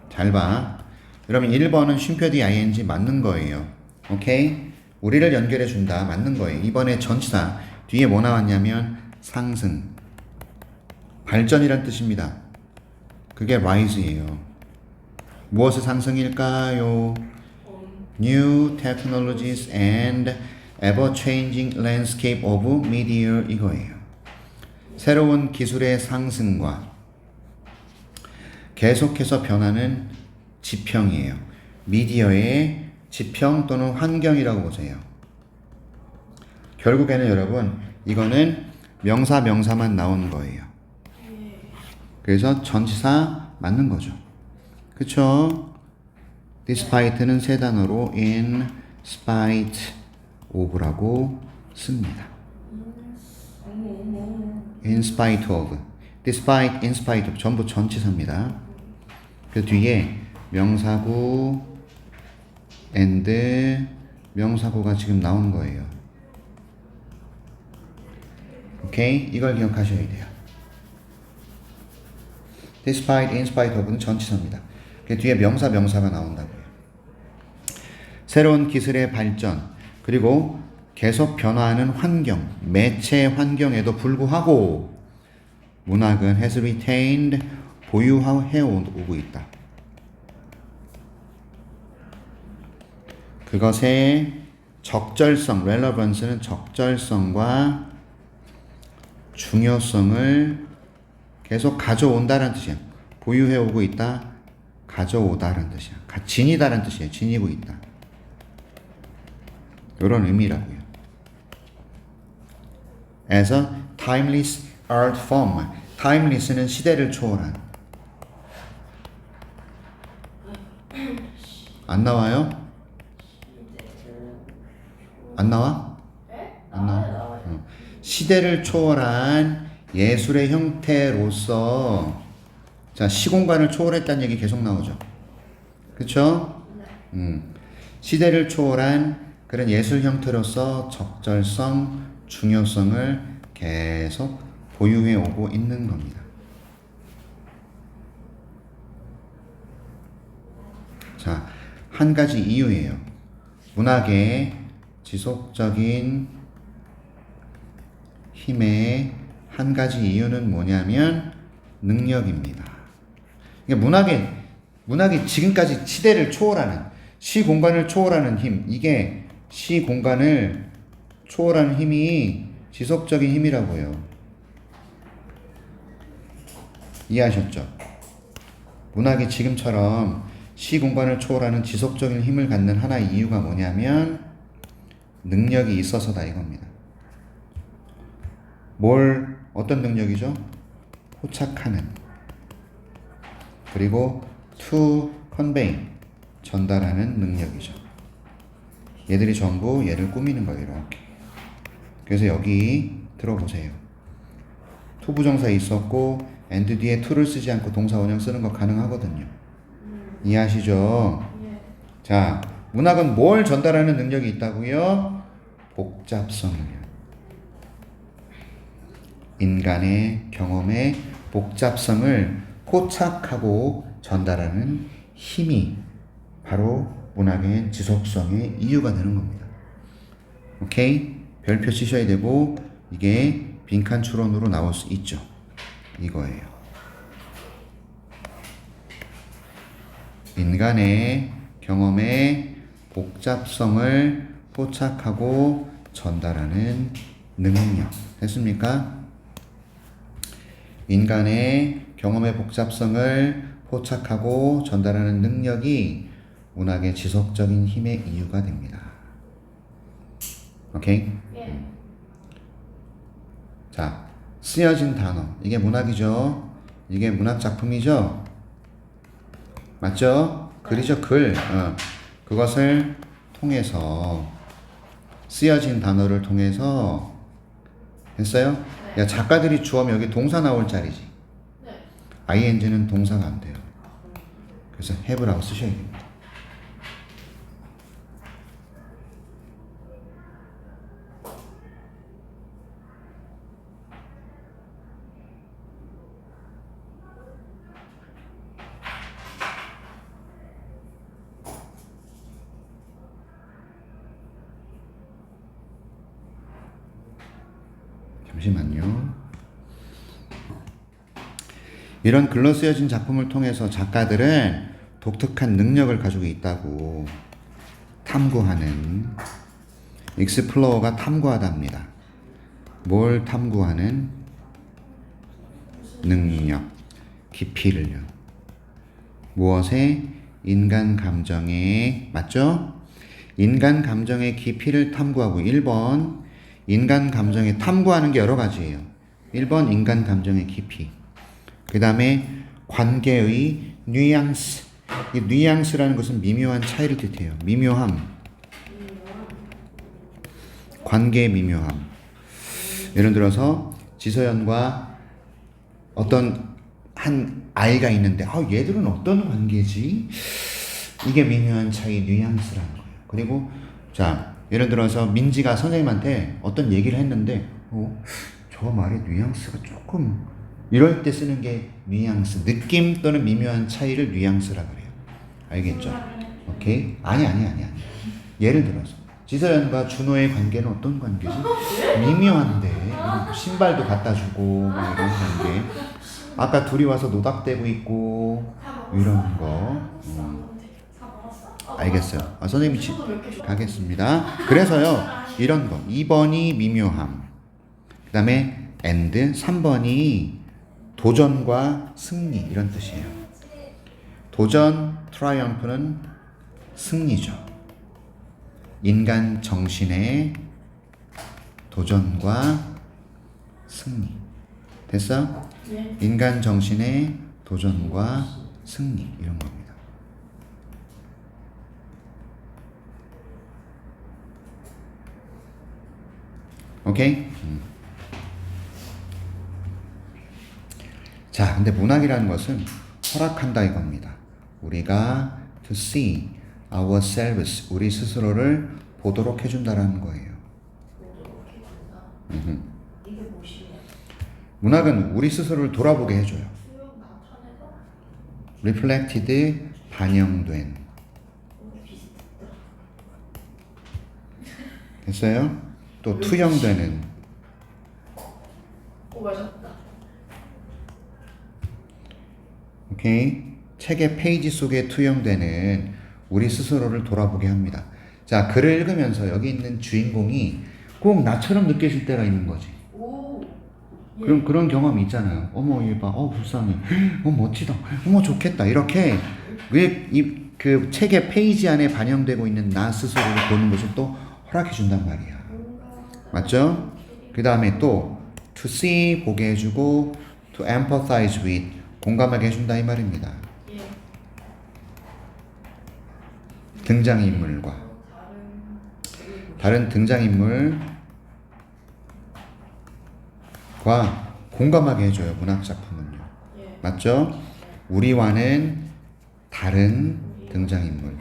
잘 봐. 그러면 1번은 쉼표 뒤 ing 맞는 거예요. 오케이? 우리를 연결해 준다. 맞는 거예요. 이번에 전치사 뒤에 뭐 나왔냐면 상승. 발전이란 뜻입니다. 그게 rise예요. 무엇의 상승일까요? New technologies and ever-changing landscape of media 이거예요. 새로운 기술의 상승과 계속해서 변하는 지평이에요. 미디어의 지평 또는 환경이라고 보세요. 결국에는 여러분 이거는 명사만 나오는 거예요. 그래서 전치사 맞는 거죠. 그쵸? despite는 세 단어로 in spite of라고 씁니다. in spite of, despite, in spite of 전부 전치사입니다. 그 뒤에 명사구 and 명사구가 지금 나온 거예요. 오케이? 이걸 기억하셔야 돼요. despite, in spite of는 전치사입니다. 그 뒤에 명사가 나온다고요. 새로운 기술의 발전, 그리고 계속 변화하는 환경, 매체 환경에도 불구하고 문학은 has retained, 보유해 오고 있다. 그것의 적절성, relevance는 적절성과 중요성을 계속 가져온다는 뜻이야. 보유해 오고 있다, 가져오다라는 뜻이야. 지니다라는 뜻이에요. 지니고 있다. 이런 의미라고요. As a timeless art form. timeless는 시대를 초월한. 안 나와요? 안 나와? 안 나와? 시대를 초월한 예술의 형태로서 자, 시공간을 초월했다는 얘기 계속 나오죠. 그쵸? 시대를 초월한 그런 예술 형태로서 적절성, 중요성을 계속 보유해 오고 있는 겁니다. 자, 한 가지 이유예요. 문학의 지속적인 힘의 한 가지 이유는 뭐냐면 능력입니다. 문학이 지금까지 시대를 초월하는, 시 공간을 초월하는 힘, 이게 시 공간을 초월하는 힘이 지속적인 힘이라고요. 이해하셨죠? 문학이 지금처럼 시 공간을 초월하는 지속적인 힘을 갖는 하나의 이유가 뭐냐면 능력이 있어서다 이겁니다. 어떤 능력이죠? 포착하는. 그리고 to convey, 전달하는 능력이죠. 얘들이 전부 얘를 꾸미는 거예요, 이렇게. 그래서 여기 들어보세요. to 부정사 있었고 and 뒤에 to를 쓰지 않고 동사 원형 쓰는 거 가능하거든요. 이해하시죠? 자, 문학은 뭘 전달하는 능력이 있다고요? 복잡성이요. 인간의 경험의 복잡성을 포착하고 전달하는 힘이 바로 문학의 지속성의 이유가 되는 겁니다. 오케이? 별표 치셔야 되고 이게 빈칸 추론으로 나올 수 있죠. 이거예요. 인간의 경험의 복잡성을 포착하고 전달하는 능력. 됐습니까? 인간의 경험의 복잡성을 포착하고 전달하는 능력이 문학의 지속적인 힘의 이유가 됩니다. 오케이? 예. 자, 쓰여진 단어. 이게 문학이죠? 이게 문학 작품이죠? 맞죠? 글이죠, 글. 그것을 통해서 쓰여진 단어를 통해서 했어요? 야, 작가들이 주어면 여기 동사 나올 자리지. 네. ing는 동사가 안 돼요. 그래서 have라고 쓰셔야 됩니다. 잠시만요. 이런 글로 쓰여진 작품을 통해서 작가들은 독특한 능력을 가지고 있다고 탐구하는, 익스플로어가 탐구하답니다. 뭘 탐구하는? 능력, 깊이를요. 무엇에? 인간 감정에, 맞죠? 인간 감정의 깊이를 탐구하고 1번 인간 감정에 탐구하는 게 여러 가지예요. 1번 인간 감정의 깊이. 그 다음에 관계의 뉘앙스. 이 뉘앙스라는 것은 미묘한 차이를 뜻해요. 미묘함. 관계의 미묘함. 예를 들어서 지서연과 어떤 한 아이가 있는데 얘들은 어떤 관계지? 이게 미묘한 차이, 뉘앙스라는 거예요. 그리고 자, 예를 들어서 민지가 선생님한테 어떤 얘기를 했는데 저 말의 뉘앙스가 조금, 이럴 때 쓰는 게 뉘앙스, 느낌 또는 미묘한 차이를 뉘앙스라 그래요. 알겠죠? 오케이? 아니. 예를 들어서 지서연과 준호의 관계는 어떤 관계지? 미묘한데 신발도 갖다 주고 막 이런 관계. 아까 둘이 와서 노닥대고 있고 이런 거. 알겠어요. 선생님이 가겠습니다. 그래서요 이런 거 2번이 미묘함, 그 다음에 and 3번이 도전과 승리 이런 뜻이에요. 도전 트라이엄프는 승리죠. 인간 정신의 도전과 승리. 됐어? 네. 인간 정신의 도전과 승리 이런 겁니다. 오케이? 자, 근데 문학이라는 것은 허락한다 이겁니다. 우리가 to see ourselves, 우리 스스로를 보도록 해준다라는 거예요. 보도록 해준다. 이게 무엇이냐? 문학은 우리 스스로를 돌아보게 해줘요. 수영 나타내서 reflected, 반영된. 비슷했다. 됐어요? 또 투영되는. 맞았다. 오케이? 책의 페이지 속에 투영되는 우리 스스로를 돌아보게 합니다. 자, 글을 읽으면서 여기 있는 주인공이 꼭 나처럼 느껴질 때가 있는 거지. 오. 예. 그런 경험이 있잖아요. 어머, 얘 봐. 불쌍해. 멋지다. 어머, 좋겠다. 이렇게 그 책의 페이지 안에 반영되고 있는 나 스스로를 보는 것을 또 허락해 준단 말이야. 맞죠? 그 다음에 또 to see 보게 해주고 to empathize with 공감하게 해준다 이 말입니다. 예. 등장인물과 다른 등장인물과 공감하게 해줘요. 문학작품은요. 예. 맞죠? 우리와는 다른 등장인물.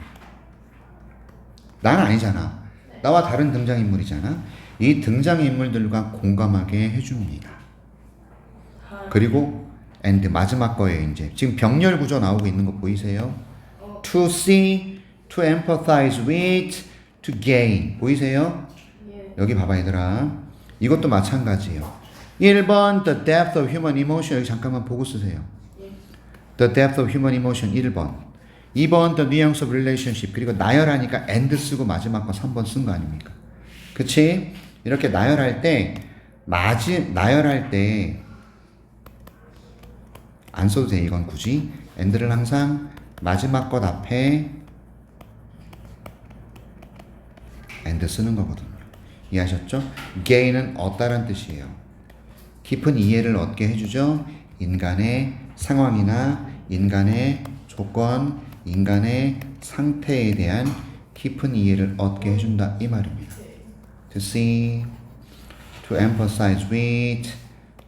난 아니잖아. 나와 다른 등장인물이잖아. 이 등장인물들과 공감하게 해줍니다. 그리고 and 마지막 거예요. 이제 지금 병렬 구조 나오고 있는 거 보이세요? To see, to empathize with, to gain 보이세요? 예. 여기 봐봐 얘들아. 이것도 마찬가지예요. 1번 the depth of human emotion 여기 잠깐만 보고 쓰세요. 예. The depth of human emotion 1번. 2번 the nuance of relationship 그리고 나열하니까 and 쓰고 마지막 거 3번 쓴 거 아닙니까? 그치? 이렇게 나열할 때 나열할 때 안 써도 돼. 이건 굳이 and를 항상 마지막 것 앞에 and 쓰는 거거든요. 이해하셨죠? gain은 얻다란 뜻이에요. 깊은 이해를 얻게 해주죠. 인간의 상황이나 인간의 조건, 인간의 상태에 대한 깊은 이해를 얻게 해준다 이 말입니다. To see, to emphasize with,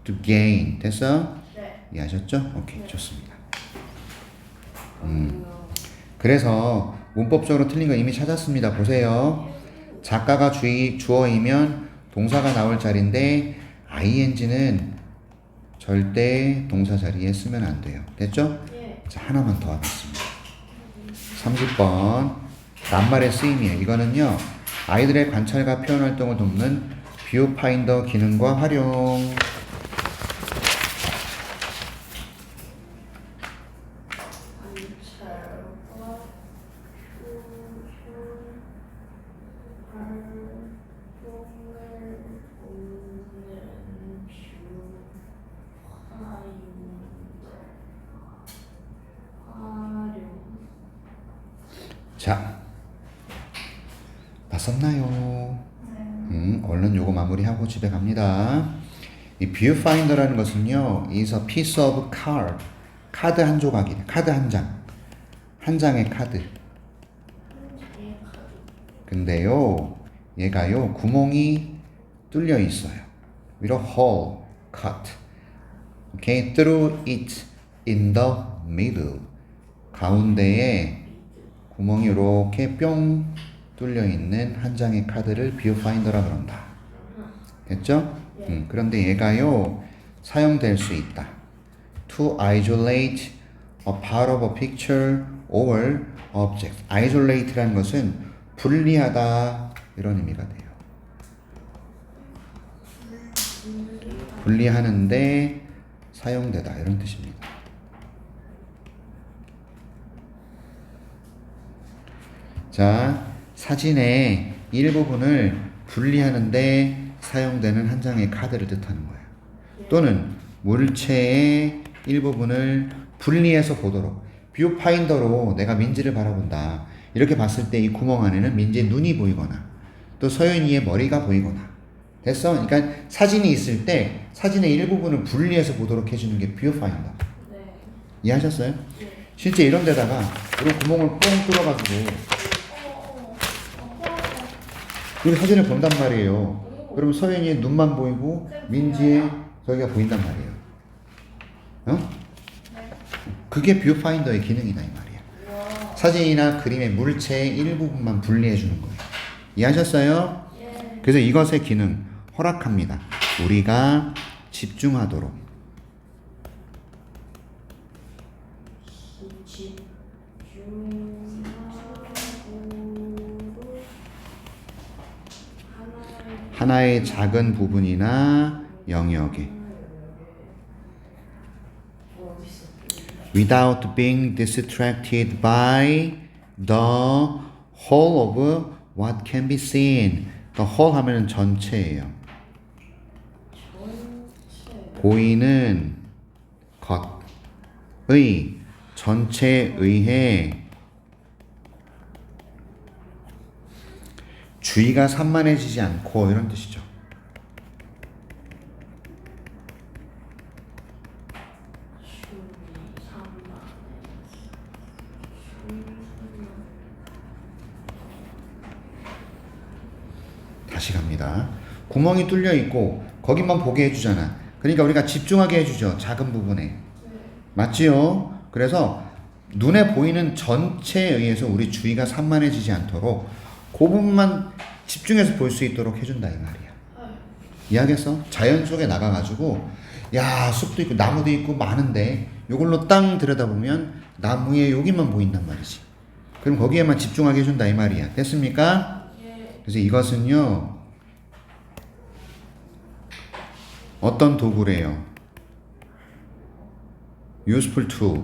to gain. 됐어? 네. 이해하셨죠? 오케이, 좋습니다. 그래서 문법적으로 틀린 거 이미 찾았습니다. 보세요. 작가가 주어이면 동사가 나올 자리인데 ing는 절대 동사 자리에 쓰면 안 돼요. 됐죠? 예. 자, 하나만 더 하겠습니다. 30번 낱말의 쓰임이에요. 이거는요. 아이들의 관찰과 표현 활동을 돕는 뷰파인더 기능과 활용. 자, 다 썼나요? 얼른 요거 마무리하고 집에 갑니다. 이 viewfinder라는 것은요, is a piece of card. 카드 한 조각이래. 카드 한 장. 한 장의 카드. 근데요, 얘가요, 구멍이 뚫려 있어요. with a hole cut. Okay, through it in the middle. 가운데에 구멍이 이렇게 뿅 뚫려 있는 한 장의 카드를 viewfinder라 그런다. 됐죠? 그런데 얘가요 사용될 수 있다. To isolate a part of a picture or object. isolate라는 것은 분리하다 이런 의미가 돼요. 분리하는데 사용되다 이런 뜻입니다. 자, 사진의 일부분을 분리하는데 사용되는 한 장의 카드를 뜻하는 거예요. 또는 물체의 일부분을 분리해서 보도록, 뷰파인더로 내가 민지를 바라본다. 이렇게 봤을 때 이 구멍 안에는 민지의 눈이 보이거나 또 서연이의 머리가 보이거나 됐어? 그러니까 사진이 있을 때 사진의 일부분을 분리해서 보도록 해주는 게 뷰파인더. 네. 이해하셨어요? 네. 실제 이런 데다가 이런 구멍을 뻥 뚫어가지고 여기 사진을 본단 말이에요. 그럼 서연이의 눈만 보이고 민지의 저기가 보인단 말이에요. 어? 그게 뷰파인더의 기능이다 이 말이야. 사진이나 그림의 물체의 일부분만 분리해 주는 거예요. 이해하셨어요? 그래서 이것의 기능 허락합니다. 우리가 집중하도록. 하나의 작은 부분이나 영역에 without being distracted by the whole of what can be seen. the whole 하면은 전체예요. 보이는 것의 전체에 의해 주의가 산만해지지 않고 이런 뜻이죠. 다시 갑니다. 구멍이 뚫려 있고 거기만 보게 해주잖아. 그러니까 우리가 집중하게 해주죠. 작은 부분에. 맞지요? 그래서 눈에 보이는 전체에 의해서 우리 주의가 산만해지지 않도록 그 부분만 집중해서 볼 수 있도록 해준다 이 말이야. 이해하겠어? 자연 속에 나가가지고 야 숲도 있고 나무도 있고 많은데 이걸로 땅 들여다보면 나무에 여기만 보인단 말이지. 그럼 거기에만 집중하게 해준다 이 말이야. 됐습니까? 그래서 이것은요 어떤 도구래요? useful tool.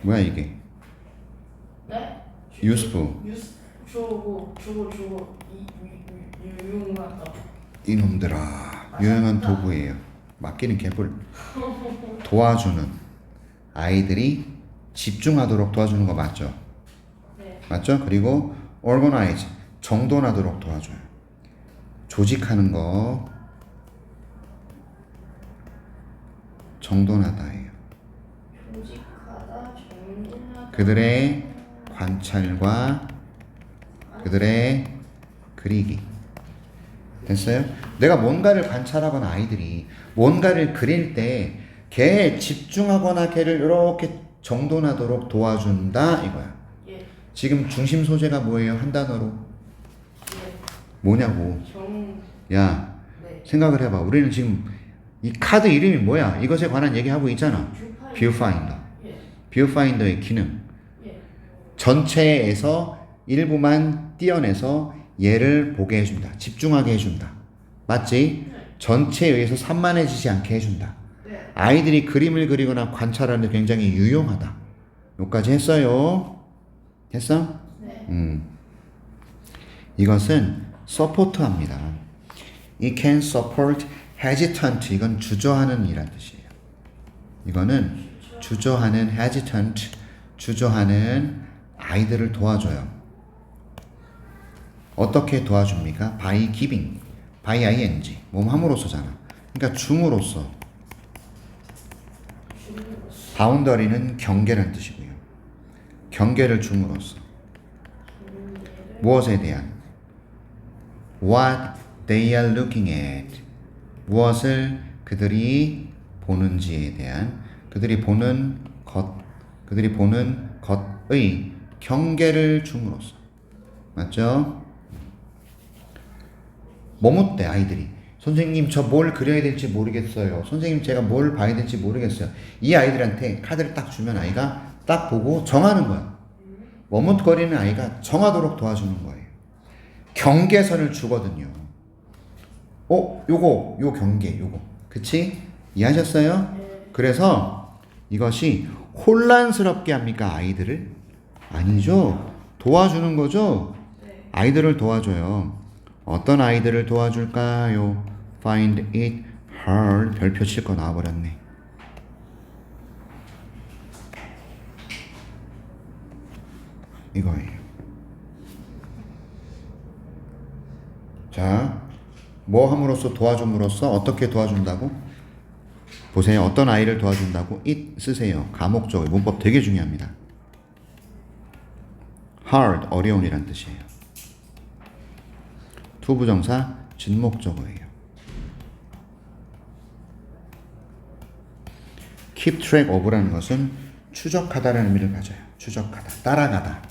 뭐야 이게? 네? useful. 주고 유용하다. 이놈들아 유용한 도구예요. 맡기는 개뿔. 도와주는 아이들이 집중하도록 도와주는 거 맞죠? 네. 맞죠? 그리고 organize 정돈하도록 도와줘요. 조직하는 거 정돈하다예요. 조직하다, 정돈하다. 그들의 관찰과 그들의 그리기. 됐어요? 내가 뭔가를 관찰하거나 아이들이 뭔가를 그릴 때 걔에 집중하거나 걔를 이렇게 정돈하도록 도와준다 이거야. 예. 지금 중심 소재가 뭐예요? 한 단어로. 예. 뭐냐고. 야, 네. 생각을 해봐. 우리는 지금 이 카드 이름이 뭐야? 이것에 관한 얘기하고 있잖아. 뷰파인더. 예. 뷰파인더의 기능. 예. 전체에서 일부만 떼어내서 얘를 보게 해준다. 집중하게 해준다. 맞지? 전체에 의해서 산만해지지 않게 해준다. 네. 아이들이 그림을 그리거나 관찰하는데 굉장히 유용하다. 여기까지 했어요. 됐어? 네. 이것은 서포트합니다. It can support hesitant. 이건 주저하는 이란 뜻이에요. 이거는 주저하는 hesitant, 주저하는 아이들을 도와줘요. 어떻게 도와줍니까? by giving, by ing, 몸 함으로써잖아. 그러니까 줌으로써. 바운더리는 경계라는 뜻이고요. 경계를 줌으로써. 무엇에 대한? What they are looking at. 무엇을 그들이 보는지에 대한, 그들이 보는 것의 경계를 줌으로써. 맞죠? 머뭇대 아이들이. 선생님 저 뭘 그려야 될지 모르겠어요. 선생님 제가 뭘 봐야 될지 모르겠어요. 이 아이들한테 카드를 딱 주면 아이가 딱 보고 정하는 거야. 머뭇거리는 아이가 정하도록 도와주는 거예요. 경계선을 주거든요. 요 경계, 요거. 그치? 이해하셨어요? 네. 그래서 이것이 혼란스럽게 합니까? 아이들을? 아니죠. 도와주는 거죠? 네. 아이들을 도와줘요. 어떤 아이들을 도와줄까요? Find it hard. 별표 칠 거 나와버렸네. 이거예요. 자, 뭐 함으로써 도와줌으로써 어떻게 도와준다고? 보세요. 어떤 아이를 도와준다고? it 쓰세요. 가목적어. 문법 되게 중요합니다. hard, 어려운이란 뜻이에요. 투부정사, 진목적어예요. keep track of라는 것은 추적하다라는 의미를 가져요. 추적하다, 따라가다.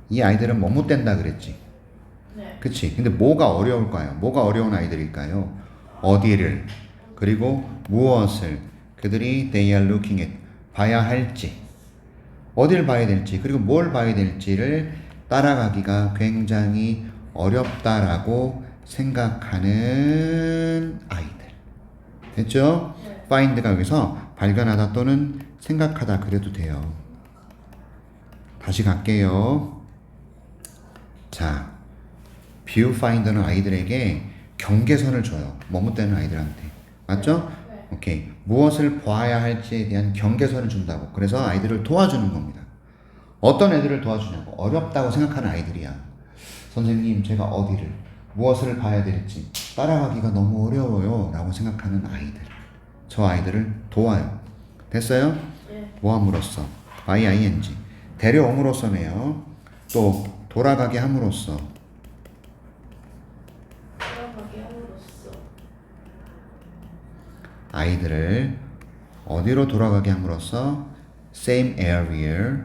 이 아이들은 뭐 못된다 그랬지. 네. 그치? 근데 뭐가 어려울까요? 뭐가 어려운 아이들일까요? 어디를, 그리고 무엇을 그들이 they are looking at, 봐야 할지, 어딜 봐야 될지, 그리고 뭘 봐야 될지를 따라가기가 굉장히 어렵다라고 생각하는 아이들. 됐죠? 네. find가 여기서 발견하다 또는 생각하다 그래도 돼요. 다시 갈게요. 자, viewfinder는 아이들에게 경계선을 줘요. 머뭇대는 아이들한테. 맞죠? 네. 오케이. 무엇을 보아야 할지에 대한 경계선을 준다고. 그래서 아이들을 도와주는 겁니다. 어떤 애들을 도와주냐고. 어렵다고 생각하는 아이들이야. 선생님, 제가 어디를, 무엇을 봐야 될지 따라가기가 너무 어려워요. 라고 생각하는 아이들. 저 아이들을 도와요. 됐어요? 네. 모함으로써. ing. 데려옴으로써네요. 또 돌아가게 함으로써. 돌아가게 함으로써. 아이들을 어디로 돌아가게 함으로써 same area,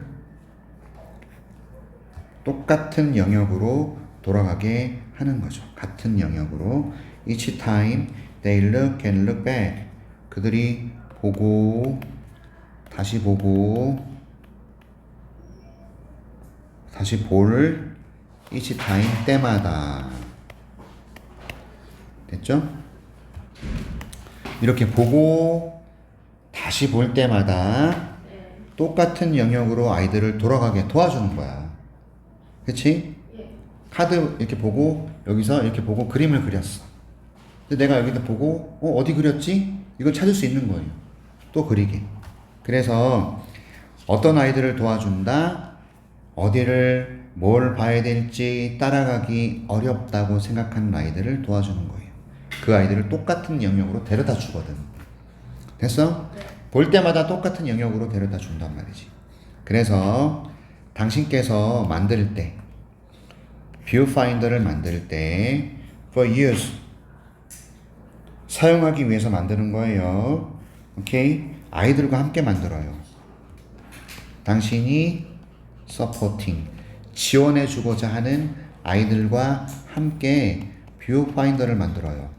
똑같은 영역으로 돌아가게 하는 거죠. 같은 영역으로. Each time they look and look back. 그들이 보고 다시 보고 다시 볼 each time 때마다. 됐죠? 이렇게 보고 다시 볼 때마다 네. 똑같은 영역으로 아이들을 돌아가게 도와주는 거야. 그치? 예. 카드 이렇게 보고 여기서 이렇게 보고 그림을 그렸어. 근데 내가 여기다 보고 어디 그렸지? 이걸 찾을 수 있는 거예요. 또 그리게. 그래서 어떤 아이들을 도와준다. 어디를 뭘 봐야 될지 따라가기 어렵다고 생각하는 아이들을 도와주는 거예요. 그 아이들을 똑같은 영역으로 데려다 주거든. 됐어? 네. 볼 때마다 똑같은 영역으로 데려다 준단 말이지. 그래서 당신께서 만들 때, viewfinder를 만들 때 for use, 사용하기 위해서 만드는 거예요. 오케이? 아이들과 함께 만들어요. 당신이 supporting, 지원해주고자 하는 아이들과 함께 viewfinder를 만들어요.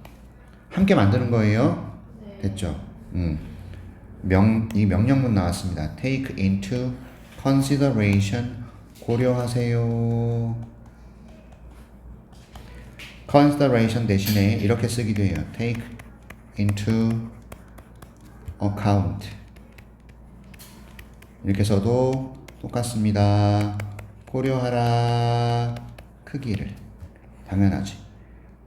함께 만드는 거예요. 네. 됐죠? 이 명령문 나왔습니다. take into consideration, 고려하세요. consideration 대신에 이렇게 쓰기도 해요. take into account. 이렇게 써도 똑같습니다. 고려하라. 크기를. 당연하지.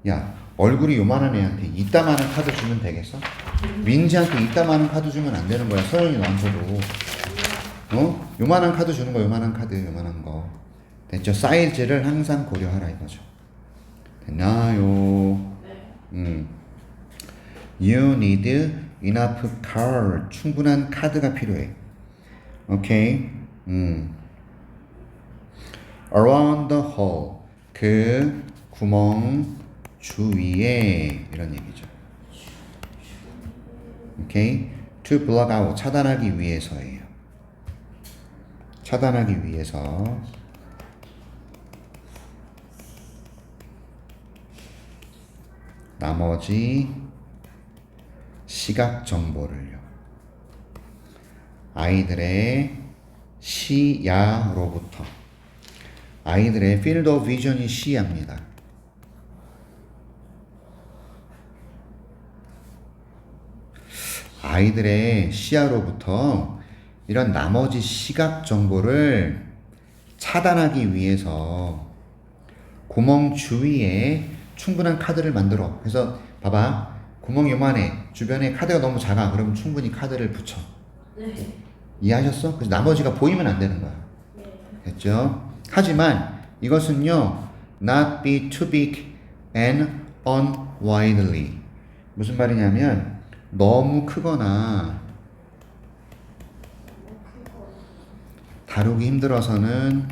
야, 얼굴이 요만한 애한테 이따만한 카드 주면 되겠어? 민지한테 이따만한 카드 주면 안 되는 거야. 서연이 너한테도. 요만한 카드 주는 거, 요만한 카드, 요만한 거. 됐죠? 사이즈를 항상 고려하라 이거죠. 됐나요? 네. You need enough card. 충분한 카드가 필요해. 오케이. Around the hole. 그 구멍 주위에 이런 얘기죠. 오케이. To block out. 차단하기 위해서예요. 차단하기 위해서. 나머지 시각 정보를요. 아이들의 시야로부터. 아이들의 field of vision이 시야입니다. 아이들의 시야로부터 이런 나머지 시각 정보를 차단하기 위해서 구멍 주위에 충분한 카드를 만들어. 그래서 봐봐. 구멍이 요만해. 주변에 카드가 너무 작아. 그러면 충분히 카드를 붙여. 네. 이해하셨어? 그래서 나머지가 보이면 안 되는 거야. 네. 됐죠? 하지만 이것은요, not be too big and unwidely. 무슨 말이냐면 너무 크거나 다루기 힘들어서는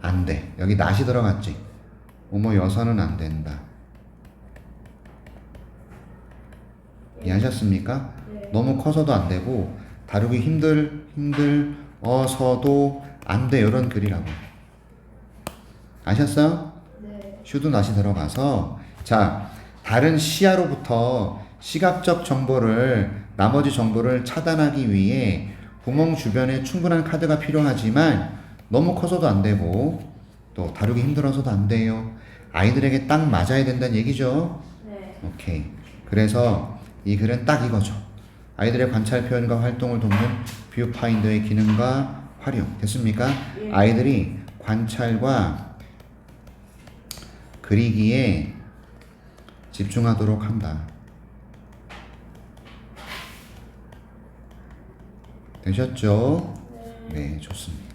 안 돼. 여기 낫이 들어갔지? 여서는 안 된다. 이해하셨습니까? 네. 너무 커서도 안 되고 다루기 힘들어서도 안 돼. 이런 글이라고. 아셨어요? 네. 슈도 낫이 들어가서 자, 다른 시야로부터 시각적 정보를 나머지 정보를 차단하기 위해 구멍 주변에 충분한 카드가 필요하지만 너무 커서도 안 되고 또 다루기 힘들어서도 안 돼요. 아이들에게 딱 맞아야 된다는 얘기죠. 네. 오케이. 그래서 이 글은 딱 이거죠. 아이들의 관찰 표현과 활동을 돕는 뷰파인더의 기능과 활용. 됐습니까? 예. 아이들이 관찰과 그리기에 집중하도록 한다. 되셨죠? 네, 좋습니다.